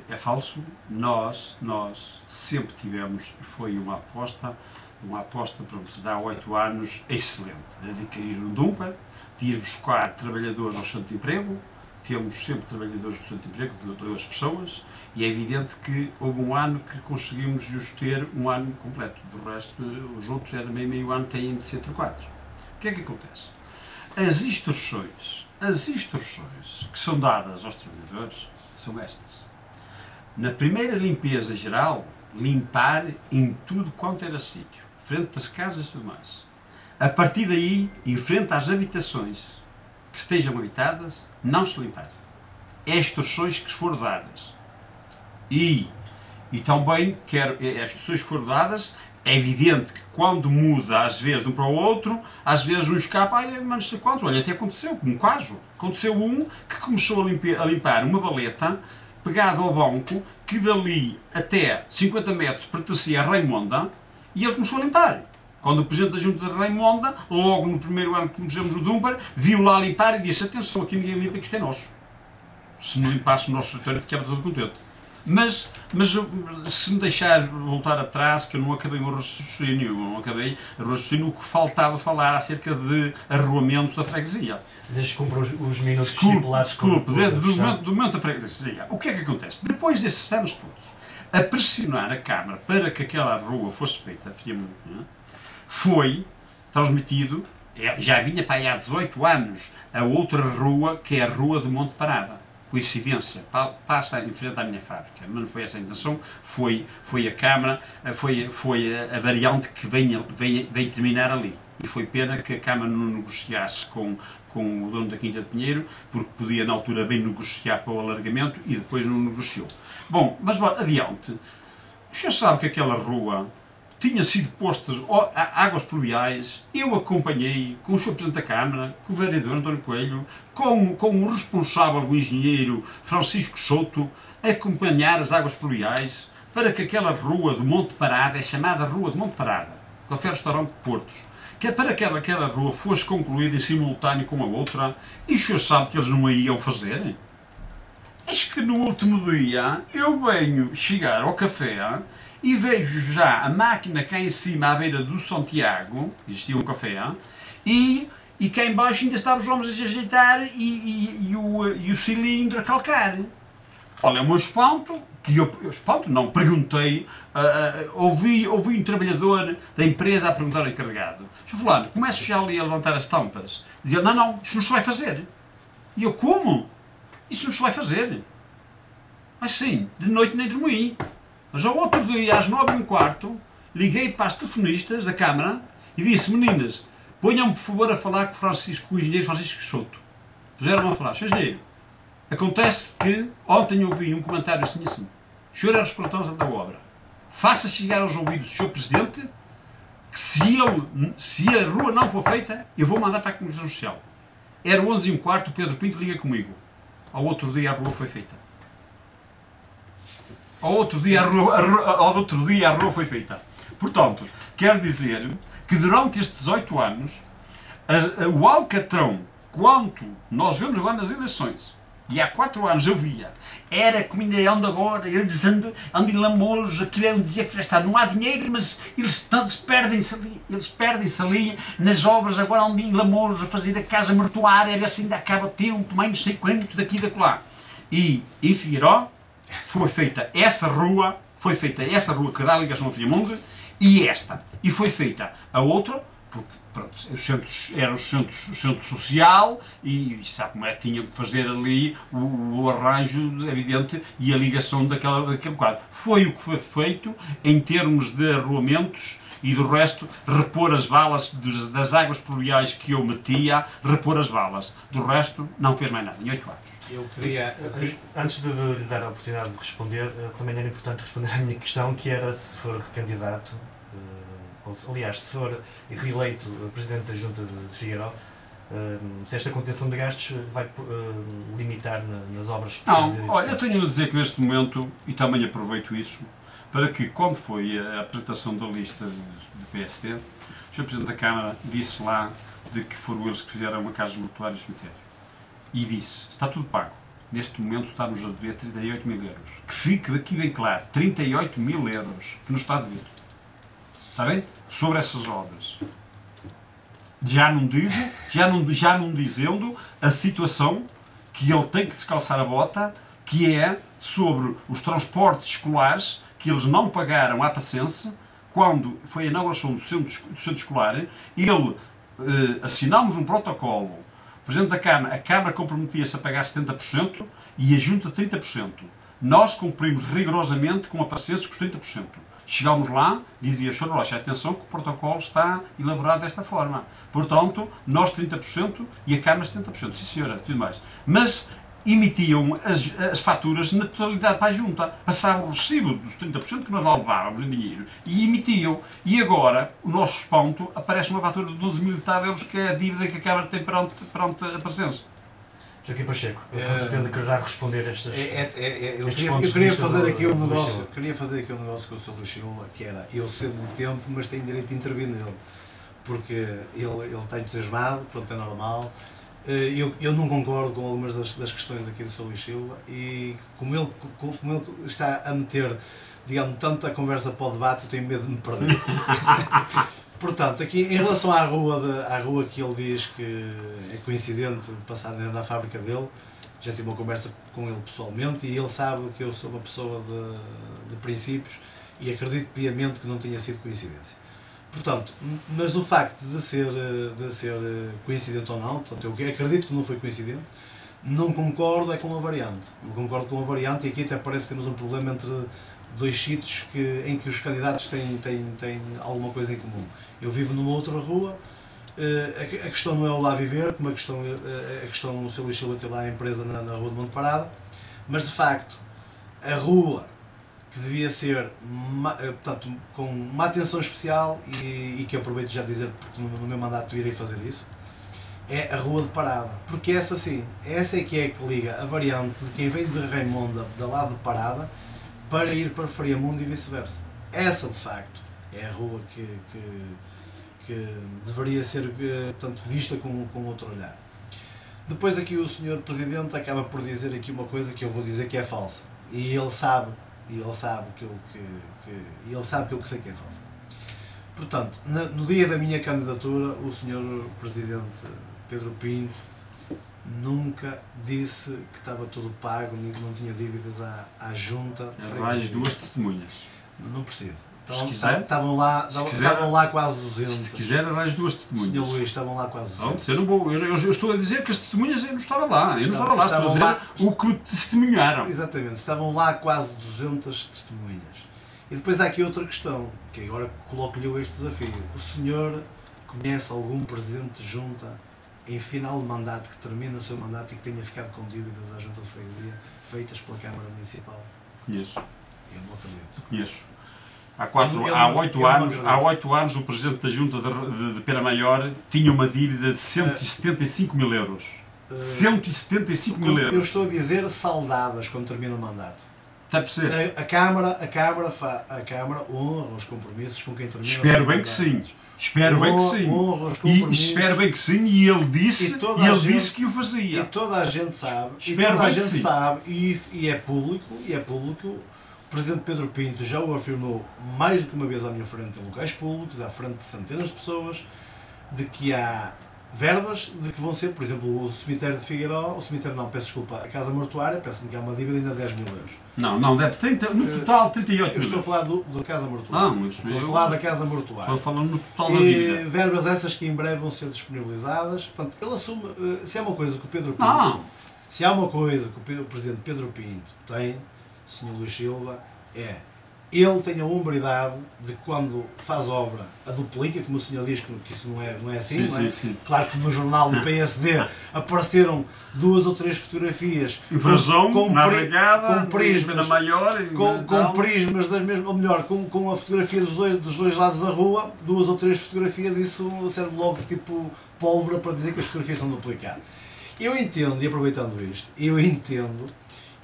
é falso, nós sempre tivemos, foi uma aposta para se dar 8 anos excelente, de adquirir um dumper, de ir buscar trabalhadores ao centro de emprego. Temos sempre trabalhadores do centro de emprego, de 2 pessoas, e é evidente que houve um ano que conseguimos justo ter um ano completo. Do resto, os outros era meio ano, têm de ser trocados. O que é que acontece? As instruções que são dadas aos trabalhadores são estas. Na primeira limpeza geral, limpar em tudo quanto era sítio, frente às casas e tudo mais. A partir daí, em frente às habitações que estejam habitadas, não se limpar. É instruções que foram dadas. E também, as instruções que foram dadas, é evidente que quando muda, às vezes, de um para o outro, às vezes um escapa, mas não sei quantos. Olha, até aconteceu, um caso. Aconteceu um que começou a limpar uma baleta pegada ao banco, que dali até 50 metros pertencia a Raimonda, e ele começou a limpar. Quando o Presidente da Junta de Raimonda, logo no primeiro ano que começamos o dumper, viu lá limpar e disse: atenção, aqui ninguém limpa, que isto é nosso. Se não limpasse o nosso território, ficava todo contente. Mas se me deixar voltar atrás, que eu não acabei o raciocínio, o que faltava falar acerca de arruamento da freguesia. Desde que cumpra os minutos estipulados. Desculpe, do momento da freguesia. O que é que acontece? Depois desses anos todos, a pressionar a Câmara para que aquela rua fosse feita, foi transmitido, já vinha para aí há 18 anos, a outra rua, que é a Rua de Monte Parada. Coincidência, passa em frente à minha fábrica, mas não foi essa a intenção, foi a Câmara, foi a variante que vem terminar ali. E foi pena que a Câmara não negociasse com o dono da Quinta de Pinheiro, porque podia na altura bem negociar para o alargamento e depois não negociou. Bom, mas adiante, o senhor sabe que aquela rua tinha sido postas águas pluviais, eu acompanhei com o Sr. Presidente da Câmara, com o vereador António Coelho, com o responsável, o engenheiro Francisco Souto, acompanhar as águas pluviais para que aquela rua de Monte Parada, é chamada Rua de Monte Parada, Café Restaurante Portos, que é para que aquela rua fosse concluída em simultâneo com a outra, e o senhor sabe que eles não a iam fazer? Eis que no último dia eu venho chegar ao café e vejo já a máquina cá em cima, à beira do Santiago, existia um café, e cá em baixo ainda estavam os homens a ajeitar e o cilindro a calcar. Olha, o meu espanto, perguntei, ouvi um trabalhador da empresa a perguntar ao encarregado: Sr. Fulano, começo já ali a levantar as tampas. Dizia: não, isso não se vai fazer. E eu: como? Isso não se vai fazer. Assim, de noite nem dormi. Mas ao outro dia, às 9h15, liguei para as telefonistas da Câmara e disse: meninas, ponham-me por favor a falar com o engenheiro Francisco Souto. Puseram-me a falar: Sr. engenheiro, acontece que ontem ouvi um comentário assim: o senhor é o responsável da obra. Faça chegar aos ouvidos do Sr. Presidente que se a rua não for feita, eu vou mandar para a Comissão Social. Era 11h15, o Pedro Pinto liga comigo. Ao outro dia a rua foi feita. Ao outro dia a rua foi feita. Portanto, quero dizer que durante estes 8 anos, o Alcatrão, quanto nós vemos agora nas eleições, e há 4 anos eu via, era como ainda anda agora, eles andam em Lamouros, aquilo é um desafio, não há dinheiro, mas eles perdem-se ali nas obras, agora andam em Lamouros a fazer a casa mortuária, a ver se ainda acaba tempo, mais não sei quanto, daqui e da lá. E em Figueiró foi feita essa rua que dá a ligação ao Friamundo, e esta. E foi feita a outra, porque pronto, era o centro social e sabe como é, tinha que fazer ali o arranjo evidente e a ligação daquele quadro. Foi o que foi feito em termos de arruamentos e do resto, repor as valas das águas pluviais que eu metia, repor as valas. Do resto, não fez mais nada, em 8 anos. Eu queria... Antes de lhe dar a oportunidade de responder, também era importante responder à minha questão, que era se for recandidato, aliás, se for reeleito Presidente da Junta de Figueiró, se esta contenção de gastos vai limitar nas obras que não, olha, eu tenho a dizer que neste momento, e também aproveito isso, para que quando foi a apresentação da lista do PSD, o Sr. Presidente da Câmara disse lá de que foram eles que fizeram uma casa mortuária e cemitério. E disse, está tudo pago. Neste momento está-nos a dever 38 mil euros. Que fique daqui bem claro, 38 mil euros que nos está a dever. Está bem? Sobre essas obras. Já não dizendo a situação que ele tem que descalçar a bota, que é sobre os transportes escolares que eles não pagaram à Pacense quando foi a inauguração do centro escolar. Assinámos um protocolo. O Presidente da Câmara, a Câmara comprometia-se a pagar 70% e a Junta 30%. Nós cumprimos rigorosamente com a Pacense com os 30%. Chegámos lá, dizia o Sr. Rocha, atenção que o protocolo está elaborado desta forma. Portanto, nós 30% e a Câmara 70%. Sim, senhora, tudo mais. Mas emitiam as faturas na totalidade para a Junta. Passavam o recibo dos 30% que nós lá levávamos em dinheiro e emitiam. E agora, o nosso espanto, aparece uma fatura de 12 mil euros que é a dívida que a Câmara tem perante a Pacense. Joaquim Pacheco, com certeza quererá responder estas eu queria fazer aqui um negócio. Queria fazer aqui um negócio com o Sr. Luís Silva, que era, eu cedo no tempo, mas tenho direito de intervir nele. Porque ele está entusiasmado, pronto, é normal. Eu não concordo com algumas das questões aqui do Sr. Luís Silva e como ele está a meter, digamos, tanta conversa para o debate, eu tenho medo de me perder. Portanto, aqui em relação à rua que ele diz que é coincidente de passar dentro da fábrica dele, já tive uma conversa com ele pessoalmente e ele sabe que eu sou uma pessoa de princípios e acredito piamente que não tenha sido coincidência. Portanto, mas o facto de ser coincidente ou não, portanto, eu acredito que não foi coincidente, não concordo com a variante. Não concordo com a variante e aqui até parece que temos um problema entre dois sítios em que os candidatos têm alguma coisa em comum. Eu vivo numa outra rua, a questão não é o lá viver, como a questão o Sr. Luís Silva ter lá a empresa na rua de Monte Parada, mas de facto, a rua que devia ser, portanto, com uma atenção especial e que eu aproveito já de dizer, porque no meu mandato irei fazer isso, é a Rua de Parada, porque essa sim, essa é que liga a variante de quem vem de Raimonda, da lado de Parada, para ir para Friamundo e vice-versa. Essa, de facto, é a rua que deveria ser, portanto, vista com outro olhar. Depois aqui o Sr. Presidente acaba por dizer aqui uma coisa que eu vou dizer que é falsa. E ele sabe que eu sei que é falsa. Portanto, no dia da minha candidatura, o Sr. Presidente Pedro Pinto nunca disse que estava tudo pago, nem que não tinha dívidas à Junta. Mais 2 testemunhas. Não preciso. Estavam lá quase 200. Se quiser, arranje 2 testemunhas. Sr. Luís, estavam lá quase 200. Eu, não vou, eu estou a dizer que as testemunhas eu não estava lá. Eu não estava lá, estou a dizer o que me testemunharam. Exatamente, estavam lá quase 200 testemunhas. E depois há aqui outra questão, que agora coloco-lhe este desafio. O senhor conhece algum presidente de junta em final de mandato, que termina o seu mandato e que tenha ficado com dívidas à junta de freguesia feitas pela Câmara Municipal? Conheço. Eu não acredito. Conheço. Há 8 anos o Presidente da Junta de Pena Maior tinha uma dívida de 175 mil euros. 175 mil euros. Eu estou a dizer saldadas quando termina o mandato. Está a perceber? A Câmara honra os compromissos com quem termina. Espero bem que sim. Espero bem que sim. E espero bem que sim. E ele disse que o fazia. E toda a gente sabe. Espero bem que sim. E é público. O Presidente Pedro Pinto já o afirmou mais do que uma vez à minha frente em locais públicos, à frente de centenas de pessoas, de que há verbas de que vão ser, por exemplo, o cemitério de Figueiró, a Casa Mortuária, peço-me que há uma dívida ainda de 10 mil euros. Não, deve 30, no total 38 mil. Eu estou a falar da Casa Mortuária. Estou a falar da Casa Mortuária. Estou a falar no total da dívida. Verbas essas que em breve vão ser disponibilizadas. Portanto, ele assume, se há uma coisa que o Pedro Pinto... Se há uma coisa que o Presidente Pedro Pinto tem, Sr. Luís Silva, ele tem a hombridade de quando faz obra a duplica, como o senhor diz que isso não é assim, não é? Sim. Claro que no jornal do PSD apareceram 2 ou 3 fotografias com prismas maior, com prismas das mesmas, ou melhor, com a fotografia dos dois lados da rua, 2 ou 3 fotografias, isso serve logo tipo pólvora para dizer que as fotografias são duplicadas. Eu entendo, e aproveitando isto,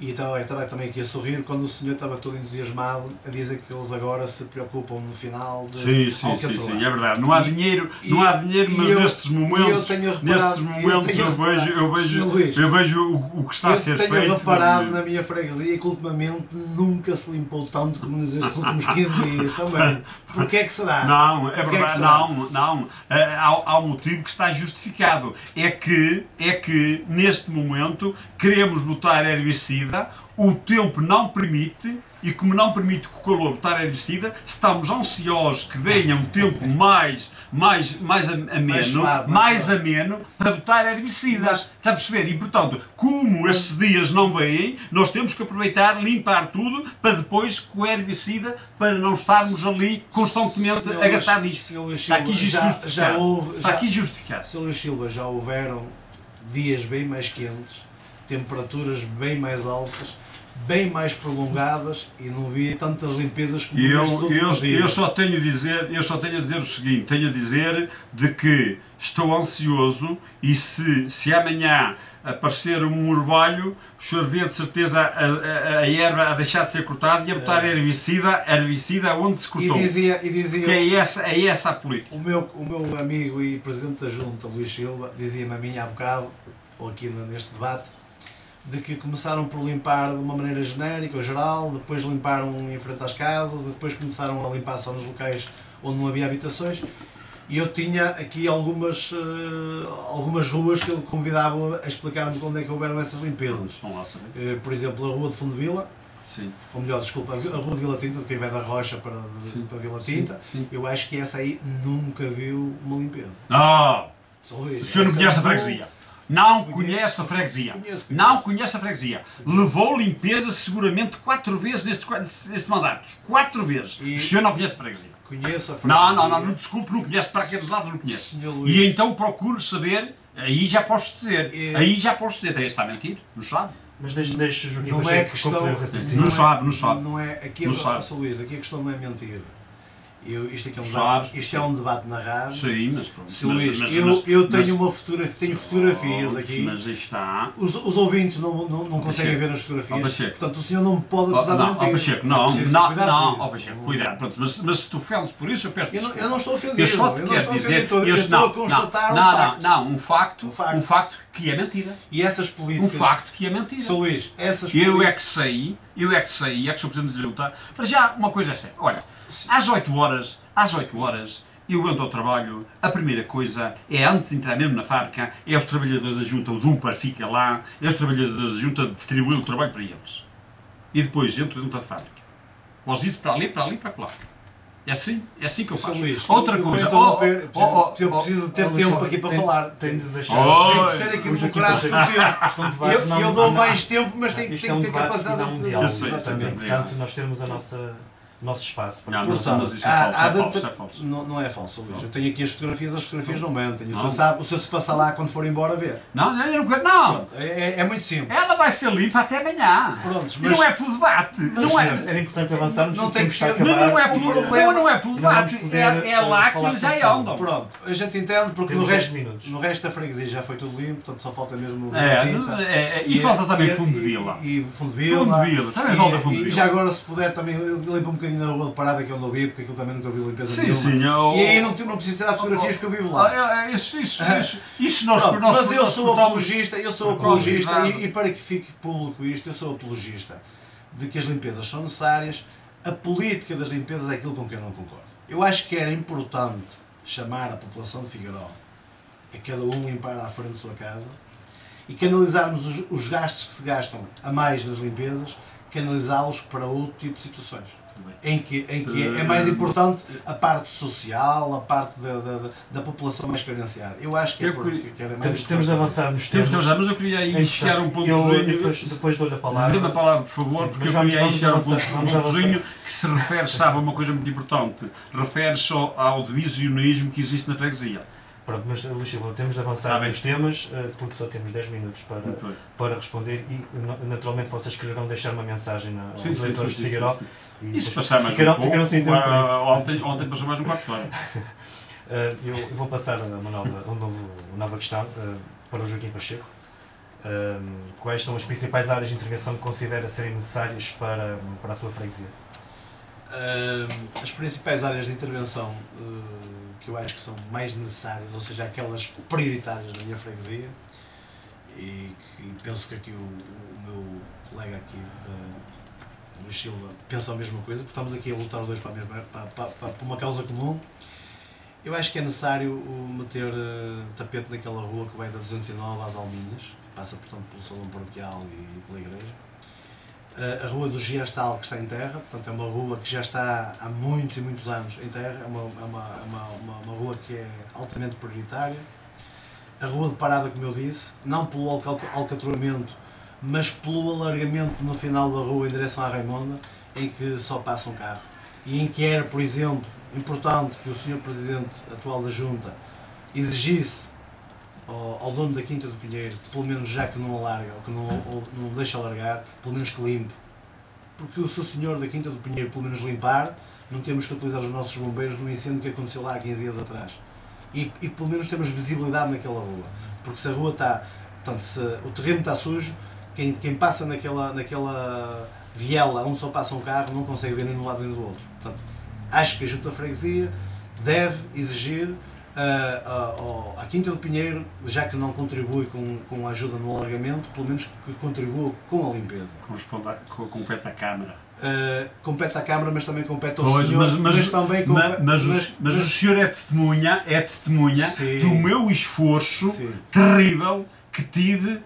e estava também aqui a sorrir quando o senhor estava todo entusiasmado a dizer que eles agora se preocupam no final de Sim, é verdade. Não há dinheiro, mas nestes momentos eu vejo o que está a ser feito. Eu tenho reparado na minha freguesia que ultimamente nunca se limpou tanto como nestes últimos 15 dias também. Porquê é que será? Não, é verdade, não. Há um motivo que está justificado. É que neste momento queremos botar herbicida, o tempo não permite, e como não permite que o calor botar herbicida, estamos ansiosos que venha um tempo mais ameno para botar herbicida. Está a perceber? E portanto, como esses dias não vêm, nós temos que aproveitar, limpar tudo, para depois com o herbicida, para não estarmos ali constantemente a gastar nisto. Está aqui justificado. Sr. Luís Silva, já houveram dias bem mais quentes, temperaturas bem mais altas, bem mais prolongadas, e não vi tantas limpezas como nestes últimos dias. Eu só tenho a dizer o seguinte, tenho a dizer de que estou ansioso, e se amanhã aparecer um orvalho, o senhor vê de certeza a erva a deixar de ser cortada e a botar herbicida onde se cortou. E dizia que é essa a política. O meu amigo e Presidente da Junta, Luís Silva, dizia-me a mim há bocado, ou aqui neste debate, de que começaram por limpar de uma maneira genérica ou geral, depois limparam em frente às casas, depois começaram a limpar só nos locais onde não havia habitações, e eu tinha aqui algumas ruas que ele convidava a explicar-me onde é que houveram essas limpezas. Por exemplo, a Rua de Fundo de Vila, ou melhor, desculpa, a Rua de Vila Tinta, de quem vai da Rocha para Vila Tinta, eu acho que essa aí nunca viu uma limpeza. O senhor não conhece a freguesia. Não conhece a freguesia. Não conhece a freguesia. Levou limpeza seguramente 4 vezes neste mandato. 4 vezes. O senhor não conhece a freguesia. Conheço a freguesia. Não, desculpe, não conhece, para aqueles lados não conhece. E então procuro saber, aí já posso dizer, tem está a mentir, não sabe. Mas deixe o Joaquim não é questão, não sabe. Não é, aqui Luís, aqui a questão não é mentir. Isto é um debate na rádio. Sim, mas eu tenho fotografias aqui. Mas aí está. Os ouvintes não conseguem ver as fotografias. Portanto, o senhor não me pode acusar de mentir. Pacheco, Pacheco, cuidado. Pronto, mas se tu ofendes por isso, eu peço desculpa. Eu não estou ofendido. Eu só te quero dizer. Eu estou a constatar um facto. Um facto que é mentira. E essas políticas. Um facto que é mentira. Sr. Luís, essas políticas. Eu é que sei, é que sou Presidente da Junta. Para já, uma coisa é séria. Olha, às 8 horas, eu entro ao trabalho, a primeira coisa é, antes de entrar mesmo na fábrica, é os trabalhadores da Junta, o Dumpar fica lá, é os trabalhadores da Junta distribuir o trabalho para eles. E depois entro dentro da fábrica. Os dizem para ali, para lá. É assim que eu faço. Luís, outra coisa. Eu preciso de ter tempo aqui para falar. Tem de deixar. Tem que ser aqui democrático o tempo. Eu dou mais tempo, mas tem que ter capacidade mundial. Exatamente. Portanto, nós temos a nossa nosso espaço. Não, Portanto, mas isso é falso, isso é falso. Não é falso, Luís. Eu tenho aqui as fotografias não mentem. Não. O senhor se passa lá quando for embora ver. Não, eu não quero. Não! Pronto, é muito simples. Ela vai ser limpa até amanhã. Prontos, E não é pelo debate. Não é. Era importante avançarmos. Não tem que ser- Não é pelo problema. não é pelo debate. É lá que eles já andam. Pronto, a gente entende porque Temos 10 minutos. no resto da freguesia já foi tudo limpo, portanto só falta mesmo o E falta também fundo de vila. E fundo de vila. Fundo de vila, também falta fundo de E vila. já agora, se puder, também limpa um bocadinho na rua de parada que eu não vi, porque aquilo também nunca vi limpeza Sim, nenhuma. sim. E aí não preciso tirar fotografias que eu vivo lá. Isso nós Pronto, mas eu sou portamos- apologista, Claro. e para que fique público isto, eu sou apologista de que as limpezas são necessárias, a política das limpezas é aquilo com que eu não concordo. Eu acho que era importante chamar a população de Figueiró a cada um limpar à frente da sua casa e canalizarmos os gastos que se gastam a mais nas limpezas, canalizá-los para outro tipo de situações. Em que é mais importante a parte social, a parte da população mais carenciada. Eu acho que, que era mais Temos de avançar nos Temos temas. que avançar, mas eu queria aí chegar a um ponto. Depois dou-lhe a palavra. Dê-me a palavra, por favor, Sim, porque mas eu queria aí vamos chegar a um avançar, vamos pontozinho que se refere, sabe, a uma coisa muito importante. Refere-se ao divisionismo que existe na freguesia. Pronto, mas Luís Silva, temos de avançar nos temas, porque só temos 10 minutos para responder e naturalmente vocês quererão deixar uma mensagem aos eleitores de Figueiró. E se passar mais um pouco, ontem passou mais um quarto de hora. Eu vou passar uma nova questão para o Joaquim Pacheco. Quais são as principais áreas de intervenção que considera serem necessárias para a sua freguesia? As principais áreas de intervenção que eu acho que são mais necessárias, ou seja, aquelas prioritárias da minha freguesia, e penso que aqui o meu colega aqui Luís Silva pensa a mesma coisa, porque estamos aqui a lutar os dois para uma causa comum. Eu acho que é necessário meter tapete naquela rua que vai da 209 às Alminhas, passa portanto pelo Salão Paroquial e pela Igreja. A Rua do Giastal, que está em terra, portanto é uma rua que já está há muitos e muitos anos em terra, é uma rua que é altamente prioritária. A Rua de Parada, como eu disse, não pelo alcatrouamento, mas pelo alargamento no final da rua em direção à Raimonda, em que só passa um carro. E em que era, por exemplo, importante que o Sr. Presidente atual da Junta exigisse ao dono da Quinta do Pinheiro, pelo menos já que não alarga, ou que não deixa alargar, pelo menos que limpe. Porque se o senhor da Quinta do Pinheiro pelo menos limpar, não temos que utilizar os nossos bombeiros no incêndio que aconteceu lá há 15 dias atrás. E pelo menos temos visibilidade naquela rua. Porque se a rua está, portanto, se o terreno está sujo, quem passa naquela viela onde só passa um carro não consegue ver nem de um lado nem do outro. Portanto, acho que a Junta da Freguesia deve exigir à Quinta do Pinheiro, já que não contribui com a ajuda no alargamento, pelo menos que contribua com a limpeza. Compete à Câmara. Compete à Câmara, mas também compete ao senhor. Mas o senhor é testemunha do meu esforço terrível que tive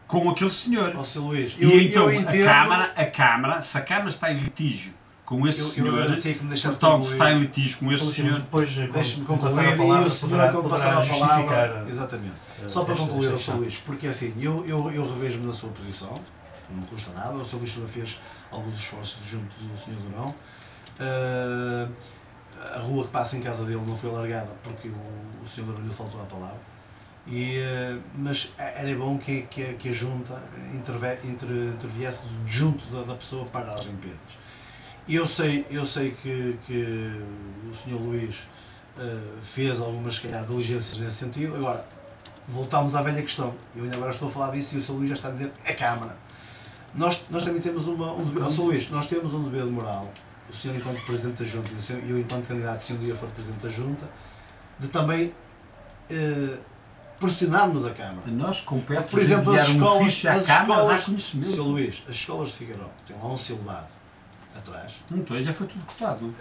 com aquele senhor. Seu Luís, e então a Câmara, se a Câmara está em litígio com esse senhor, portanto, está em litígio com esse senhor. Deixe-me concluir e o senhor, quando passar a palavra, exatamente. Só para concluir, Sr. Luís, porque assim, eu revejo-me na sua posição, não me custa nada, o Sr. Luís Silva fez alguns esforços junto do Sr. Durão. A rua que passa em casa dele não foi alargada porque o Sr. Durão lhe faltou a palavra. Mas era bom que a Junta interviesse junto da pessoa para as limpezas. Eu sei que o Sr. Luís fez algumas, se calhar, diligências nesse sentido. Agora, voltamos à velha questão. Eu ainda agora estou a falar disso e o Sr. Luís já está a dizer a Câmara. Nós também temos um dever, Sr. Luís, nós temos um dever de moral, o senhor enquanto Presidente da Junta e eu enquanto candidato, se um dia for Presidente da Junta, de também pressionarmos a Câmara. Nós compete, por exemplo, as escolas, Sr. Luís, as escolas de Figueiró têm lá um silbado atrás. Então, já foi tudo cortado.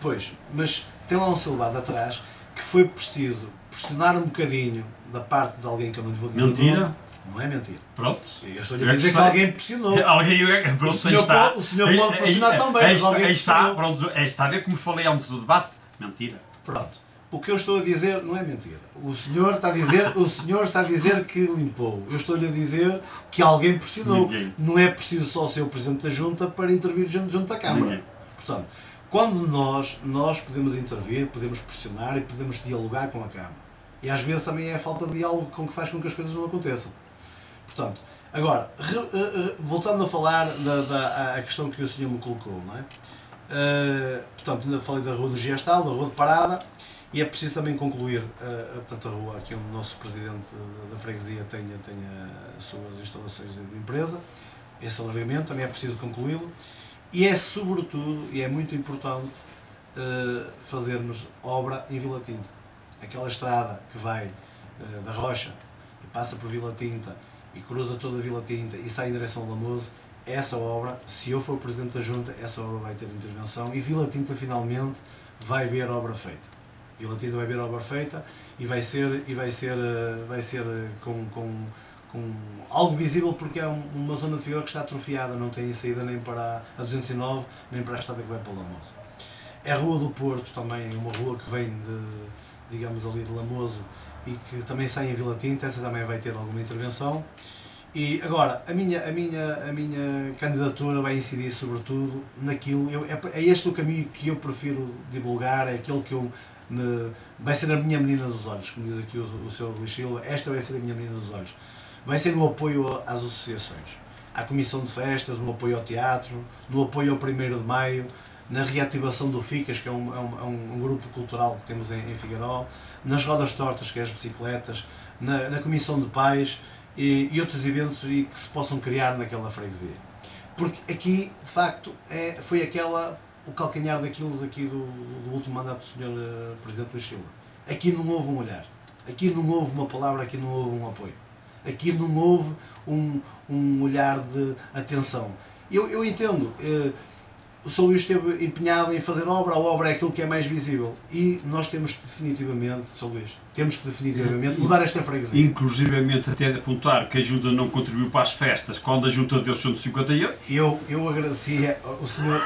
Pois, mas tem lá um silbado atrás que foi preciso pressionar um bocadinho da parte de alguém que eu não lhe vou dizer. Mentira? Não é mentira. Pronto. Eu estou-lhe a dizer que alguém pressionou. Pronto, o senhor pode pressionar também, mas alguém está, pronto, está a ver como falei antes do debate? Mentira. Pronto. O que eu estou a dizer não é mentira. O senhor está a dizer que limpou. Eu estou-lhe a dizer que alguém pressionou. Ninguém. Não é preciso só ser o Presidente da Junta para intervir junto da Câmara. Ninguém. Portanto, quando nós podemos intervir, podemos pressionar e podemos dialogar com a Câmara. E às vezes também é a falta de diálogo que faz com que as coisas não aconteçam. Portanto, agora, voltando a falar da questão que o senhor me colocou, não é? Portanto, ainda falei da Rua do Gestal, da Rua de Parada, e é preciso também concluir portanto, a rua aqui onde o nosso presidente da freguesia tem as suas instalações de empresa. Esse alargamento também é preciso concluí-lo. E é sobretudo, e é muito importante, fazermos obra em Vila Tinta. Aquela estrada que vai da Rocha e passa por Vila Tinta e cruza toda a Vila Tinta e sai em direção ao Lamoso, essa obra, se eu for Presidente da Junta, essa obra vai ter intervenção e Vila Tinta finalmente vai ver a obra feita. Vila Tinta vai ver a obra feita e vai ser com algo visível, porque é uma zona de Figueiró que está atrofiada, não tem saída nem para a 209, nem para a estrada que vai para o Lamoso. A Rua do Porto também é uma rua que vem digamos ali de Lamoso e que também sai em Vila Tinta, essa também vai ter alguma intervenção. E agora, a minha candidatura vai incidir sobretudo naquilo, é este o caminho que eu prefiro divulgar, é aquele que vai ser a minha menina dos olhos, como diz aqui o Sr. Luís Silva, esta vai ser a minha menina dos olhos. Vai ser no apoio às associações, à Comissão de Festas, no apoio ao teatro, no apoio ao 1º de Maio, na reativação do FICAS, que é um grupo cultural que temos em Figueiró, nas rodas tortas, que é as bicicletas, na Comissão de Pais e outros eventos que se possam criar naquela freguesia. Porque aqui, de facto, foi o calcanhar daqueles aqui do último mandato do Sr. Presidente Luís Silva. Aqui não houve um olhar, aqui não houve uma palavra, aqui não houve um apoio. Aqui não houve um olhar de atenção. Eu entendo, o Sr. Luís esteve empenhado em fazer a obra é aquilo que é mais visível. E nós temos que definitivamente, Sr. Luís, mudar esta freguesia. Inclusivamente até de apontar que a Junta não contribuiu para as festas quando a Junta deu 150 euros. Eu agradecia, o senhor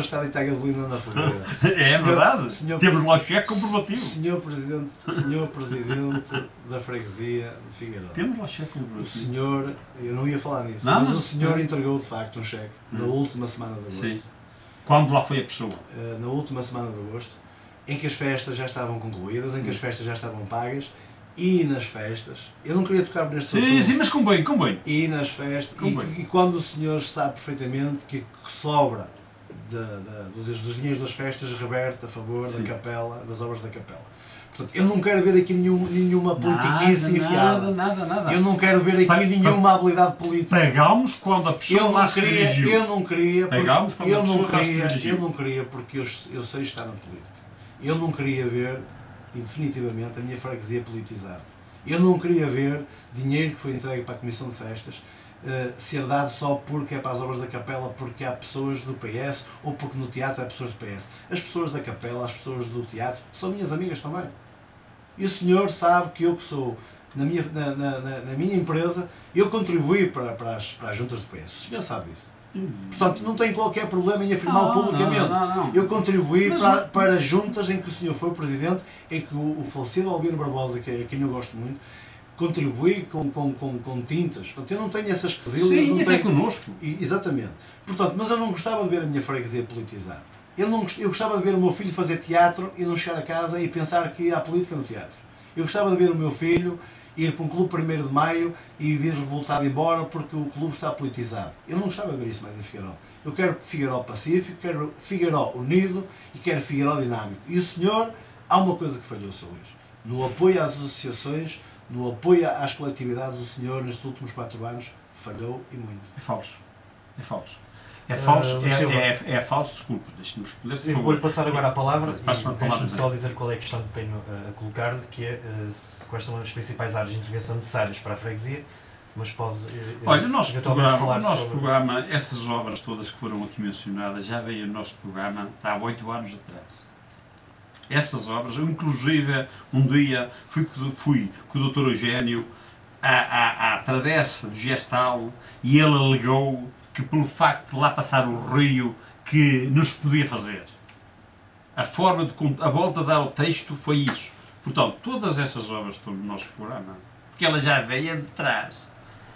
está a deitar gasolina na fogueira. É verdade, temos lá o cheque comprovativo. Senhor Presidente da freguesia de Figueiró. Temos lá o cheque comprovativo. O senhor, eu não ia falar nisso, mas o senhor entregou de facto um cheque na última semana de agosto. Sim. Quando lá foi a pessoa? Na última semana de agosto, em que as festas já estavam concluídas, em que as festas já estavam pagas, e nas festas, eu não queria tocar neste assunto. Sim, mas convém. E nas festas, e quando o senhor sabe perfeitamente que sobra dos dinheiros das festas reverte a favor da capela, das obras da capela. Portanto, eu não quero ver aqui nenhuma politiquice enfiada. Nada. Eu não quero ver aqui nenhuma habilidade política. Pagámos quando a pessoa lá se dirigiu. Eu não queria, porque eu sei estar na política. Eu não queria ver, e definitivamente, a minha freguesia politizada. Eu não queria ver dinheiro que foi entregue para a Comissão de Festas ser dado só porque é para as obras da capela, porque há pessoas do PS, ou porque no teatro há pessoas do PS. As pessoas da capela, as pessoas do teatro, são minhas amigas também. E o senhor sabe que eu que sou, na minha empresa, eu contribuí para as juntas do PS. O senhor sabe disso. Portanto, não tem qualquer problema em afirmá-lo publicamente. Não. Eu contribuí para juntas em que o senhor foi presidente, em que o falecido Albino Barbosa, que é quem eu gosto muito, contribui com tintas. Portanto, eu não tenho essas quesilhas. Sim, não até tenho... connosco. Exatamente. Portanto, mas eu não gostava de ver a minha freguesia politizada. Eu gostava de ver o meu filho fazer teatro e não chegar a casa e pensar que há política no teatro. Eu gostava de ver o meu filho ir para um clube 1º de Maio e vir revoltado embora porque o clube está politizado. Eu não gostava de ver isso mais em Figueiró. Eu quero Figueiró pacífico, quero Figueiró unido e quero Figueiró dinâmico. E o senhor, há uma coisa que falhou, Sr. Luís. No apoio às associações, no apoio às coletividades, o senhor, nestes últimos 4 anos, falhou e muito. É falso, desculpe, deixe-me responder. Sim, vou-lhe passar agora a palavra e deixe-me só dizer qual é a questão que tenho a colocar-lhe, que é quais são as principais áreas de intervenção necessárias para a freguesia, mas pode olha, o nosso programa, essas obras todas que foram aqui mencionadas, já veio o nosso programa há 8 anos atrás. Essas obras, inclusive um dia fui com o Dr. Eugénio à travessa do Gestal e ele alegou que pelo facto de lá passar o rio que nos podia fazer. A volta de dar ao texto foi isso. Portanto, todas essas obras estão no nosso programa, porque ela já veio de trás.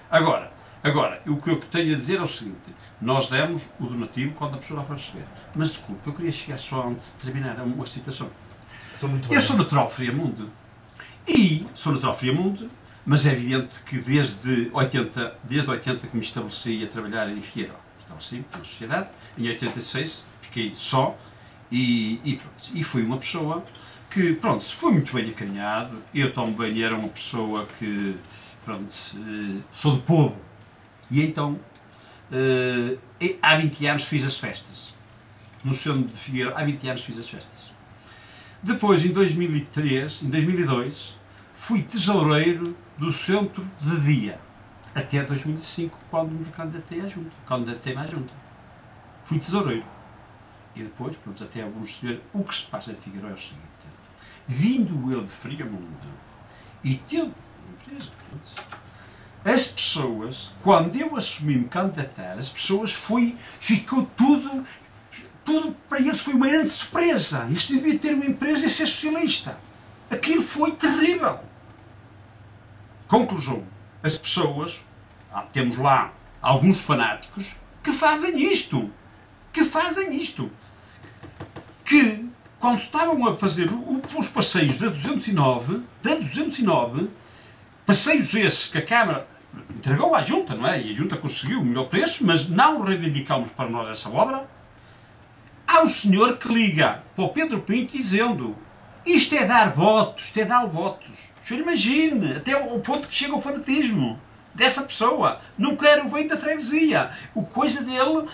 Agora, Agora, o que eu tenho a dizer é o seguinte, nós demos o donativo quando a pessoa foi receber. Mas desculpe, eu queria chegar só antes de terminar uma situação. Eu sou natural de Friamundo. E sou natural de Friamundo, mas é evidente que desde 80 que me estabeleci a trabalhar em Figueiró. Estabeleci na sociedade. Em 86 fiquei só e pronto. E fui uma pessoa que, pronto, fui muito bem acarinhado. Eu também era uma pessoa que, pronto, sou do povo. E então, há 20 anos fiz as festas. No centro de Figueiró, há 20 anos fiz as festas. Depois, em 2002, fui tesoureiro do centro de dia. Até 2005, quando me candidatei à junta. Candidatei-me à junta. Fui tesoureiro. E depois, pronto, até alguns senhores, o que se passa em Figueiró é o seguinte. Vindo eu de Friamundo e tendo empresa, as pessoas, quando eu assumi-me candidatar, as pessoas ficou tudo para eles foi uma grande surpresa. Isto devia ter uma empresa e ser socialista. Aquilo foi terrível. Conclusão, as pessoas, temos lá alguns fanáticos que fazem isto. Que, quando estavam a fazer os passeios da 209, passeios esses que a Câmara entregou à Junta, não é? E a Junta conseguiu o melhor preço, mas não reivindicamos para nós essa obra. Há um senhor que liga para o Pedro Pinto dizendo isto é dar votos, O senhor imagine, até o ponto que chega o fanatismo dessa pessoa. Não quer o bem da freguesia. O coisa dele,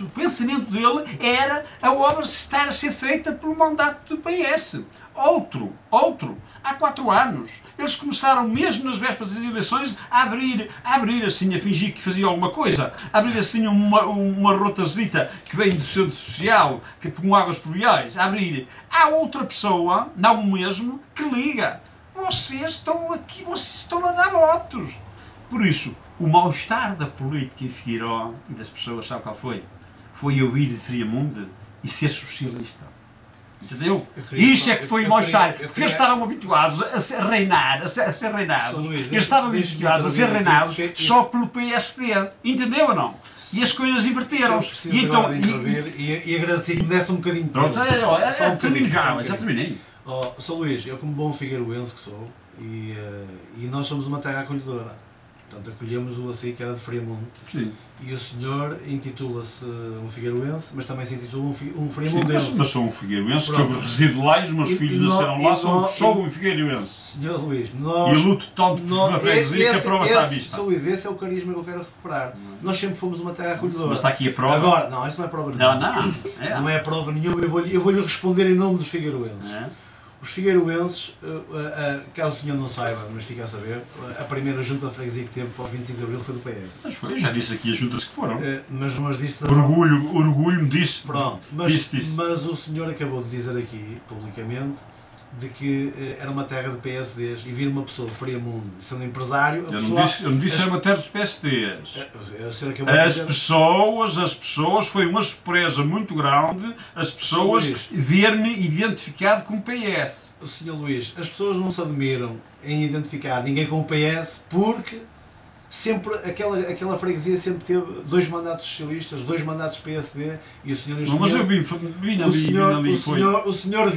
o pensamento dele era a obra estar a ser feita pelo mandato do PS. Outro, há 4 anos, eles começaram mesmo nas vésperas das eleições a abrir assim, a fingir que fazia alguma coisa, a abrir assim uma rotazita que vem do centro social, que com águas pluviais, a abrir. Há outra pessoa, não o mesmo, que liga. Vocês estão aqui, vocês estão a dar votos. Por isso, o mal-estar da política em Figueiró e das pessoas, sabe qual foi? Foi eu vir de Friamundo e ser socialista. Entendeu? Isso é que foi o mal-estar. Porque eles estavam habituados a ser reinados. Eles estavam habituados a ser reinados só pelo PSD. Entendeu ou não? E as coisas inverteram-se. E então, e agradecer que me desse um bocadinho de tempo. Só um bocadinho já terminei. Sou Luís, eu como bom figueiroense que sou, e nós somos uma terra acolhedora. Portanto, acolhemos o assim que era de Friamundo. Sim. E o senhor intitula-se um figueiroense, mas também se intitula um friamundense. Mas sou um figueiroense, que eu resido lá e os meus filhos nasceram lá, sou um figueiroense. Senhor Luís, e luto tanto por freguesia que a prova está à vista. Sr. Luís, esse é o carisma que eu quero recuperar. Nós sempre fomos uma terra acolhedora. Mas está aqui a prova. Agora, não, isto não é prova nenhuma. Não é prova nenhuma, eu vou-lhe responder em nome dos figueiroenses. Os figueiroenses, caso o senhor não saiba, mas fica a saber, a primeira junta de freguesia que teve para os 25 de Abril foi do PS. Mas foi, já disse aqui as juntas que foram. Mas disse... Orgulho-me disso. Pronto, mas o senhor acabou de dizer aqui, publicamente, de que era uma terra de PSDs e vir uma pessoa de Friamundo sendo empresário... Eu não disse que era uma terra dos PSDs. As pessoas, foi uma surpresa muito grande, as pessoas ver-me identificado com o PS. Senhor Luís, as pessoas não se admiram em identificar ninguém com o PS porque sempre aquela freguesia sempre teve 2 mandatos socialistas, 2 mandatos PSD e o senhor... Não, mas eu vim ali. O senhor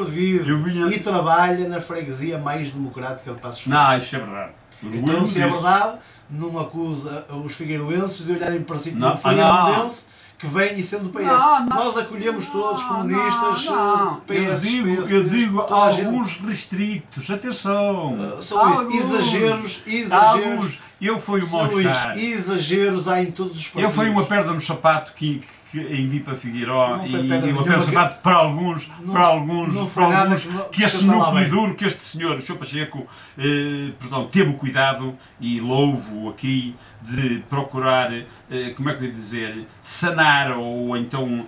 vive e trabalha na freguesia mais democrática de Passos Ferreira. Não, isso é verdade. Então, se é verdade, não acusa os figueiroenses de olharem para si como friamundense que vem e sendo PS. Nós acolhemos todos, comunistas, PS. Eu digo alguns restritos, atenção. Exageros. Eu fui um mal-estar. Exageros há em todos os partidos. Eu fui uma pedra no sapato que envie para Figueiró e uma pedra no sapato para alguns que este núcleo duro, que este senhor, o Sr. Pacheco, teve o cuidado, e louvo aqui, de procurar, como é que eu ia dizer, sanar ou então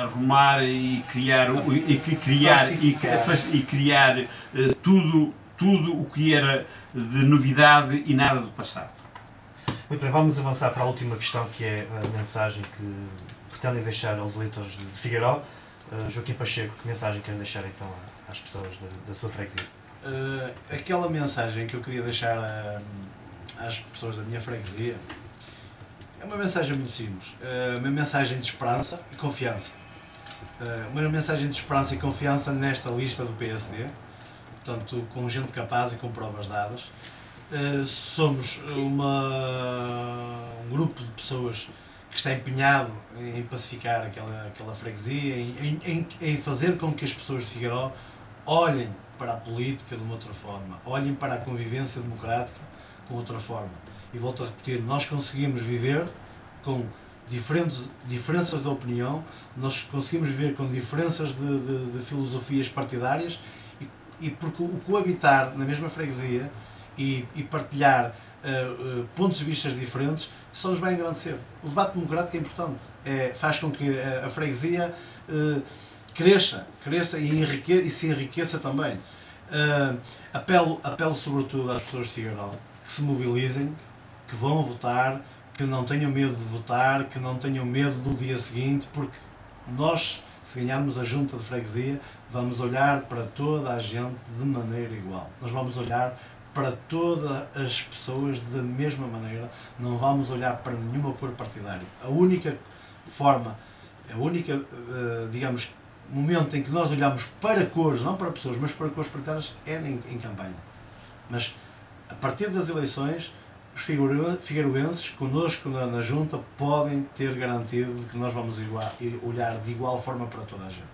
arrumar e criar tudo o que era de novidade e nada do passado. Muito bem, vamos avançar para a última questão, que é a mensagem que pretendem deixar aos eleitores de Figueiró. Joaquim Pacheco, que mensagem querem deixar então às pessoas da sua freguesia? Aquela mensagem que eu queria deixar às pessoas da minha freguesia é uma mensagem muito simples, uma mensagem de esperança e confiança. Uma mensagem de esperança e confiança nesta lista do PSD, portanto, com gente capaz e com provas dadas. Somos um grupo de pessoas que está empenhado em pacificar aquela freguesia, em fazer com que as pessoas de Figueiró olhem para a política de uma outra forma, olhem para a convivência democrática com outra forma. E volto a repetir, nós conseguimos viver com diferenças de opinião, nós conseguimos viver com diferenças de filosofias partidárias e porque o coabitar na mesma freguesia e partilhar pontos de vista diferentes só nos vai engrandecer. O debate democrático é importante, faz com que a freguesia cresça e se enriqueça também. Apelo sobretudo às pessoas de Figueiró que se mobilizem, que vão votar, que não tenham medo de votar, que não tenham medo do dia seguinte, porque nós, se ganharmos a junta de freguesia, vamos olhar para toda a gente de maneira igual. Nós vamos olhar para todas as pessoas da mesma maneira, não vamos olhar para nenhuma cor partidária. A única forma, digamos, momento em que nós olhamos para cores, não para pessoas, mas para cores partidárias, é em campanha. Mas, a partir das eleições, os figueiroenses, connosco na junta, podem ter garantido que nós vamos olhar de igual forma para toda a gente.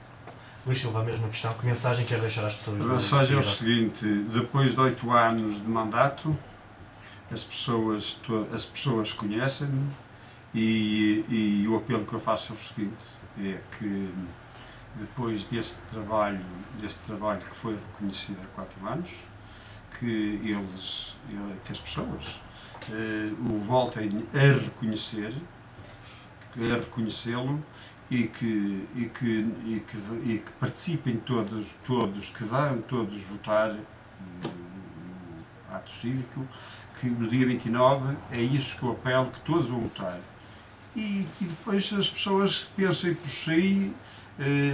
Luís Silva, a mesma questão. Que mensagem quer deixar às pessoas? A mensagem é o seguinte: depois de 8 anos de mandato, as pessoas conhecem-me e o apelo que eu faço é o seguinte: é que depois deste trabalho que foi reconhecido há 4 anos, que as pessoas o voltem a reconhecê-lo e que participem todos, que vão todos votar no ato cívico, que no dia 29 é isso que eu apelo, que todos vão votar. E depois as pessoas pensem por si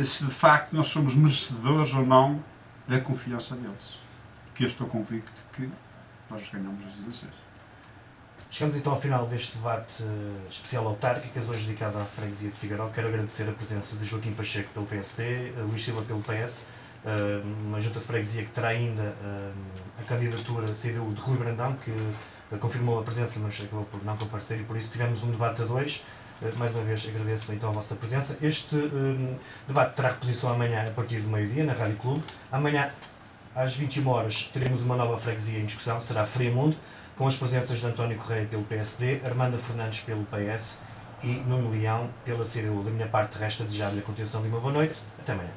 se de facto nós somos merecedores ou não da confiança deles. Que eu estou convicto que nós ganhamos as eleições. Chegamos então ao final deste debate especial autárquico, hoje dedicado à freguesia de Figueiró. Quero agradecer a presença de Joaquim Pacheco pelo PSD, Luís Silva pelo PS, uma junta de freguesia que terá ainda a candidatura da CDU de Rui Brandão, que confirmou a presença, mas acabou por não comparecer, e por isso tivemos um debate a 2. Mais uma vez agradeço então a vossa presença. Este debate terá reposição amanhã a partir do meio-dia na Rádio Clube. Amanhã às 21 horas teremos uma nova freguesia em discussão, será Friamundo, com as presenças de António Correia pelo PSD, Armanda Fernandes pelo PS e Nuno Leão pela CDU. Da minha parte resta desejar-lhe a continuação de uma boa noite. Até amanhã.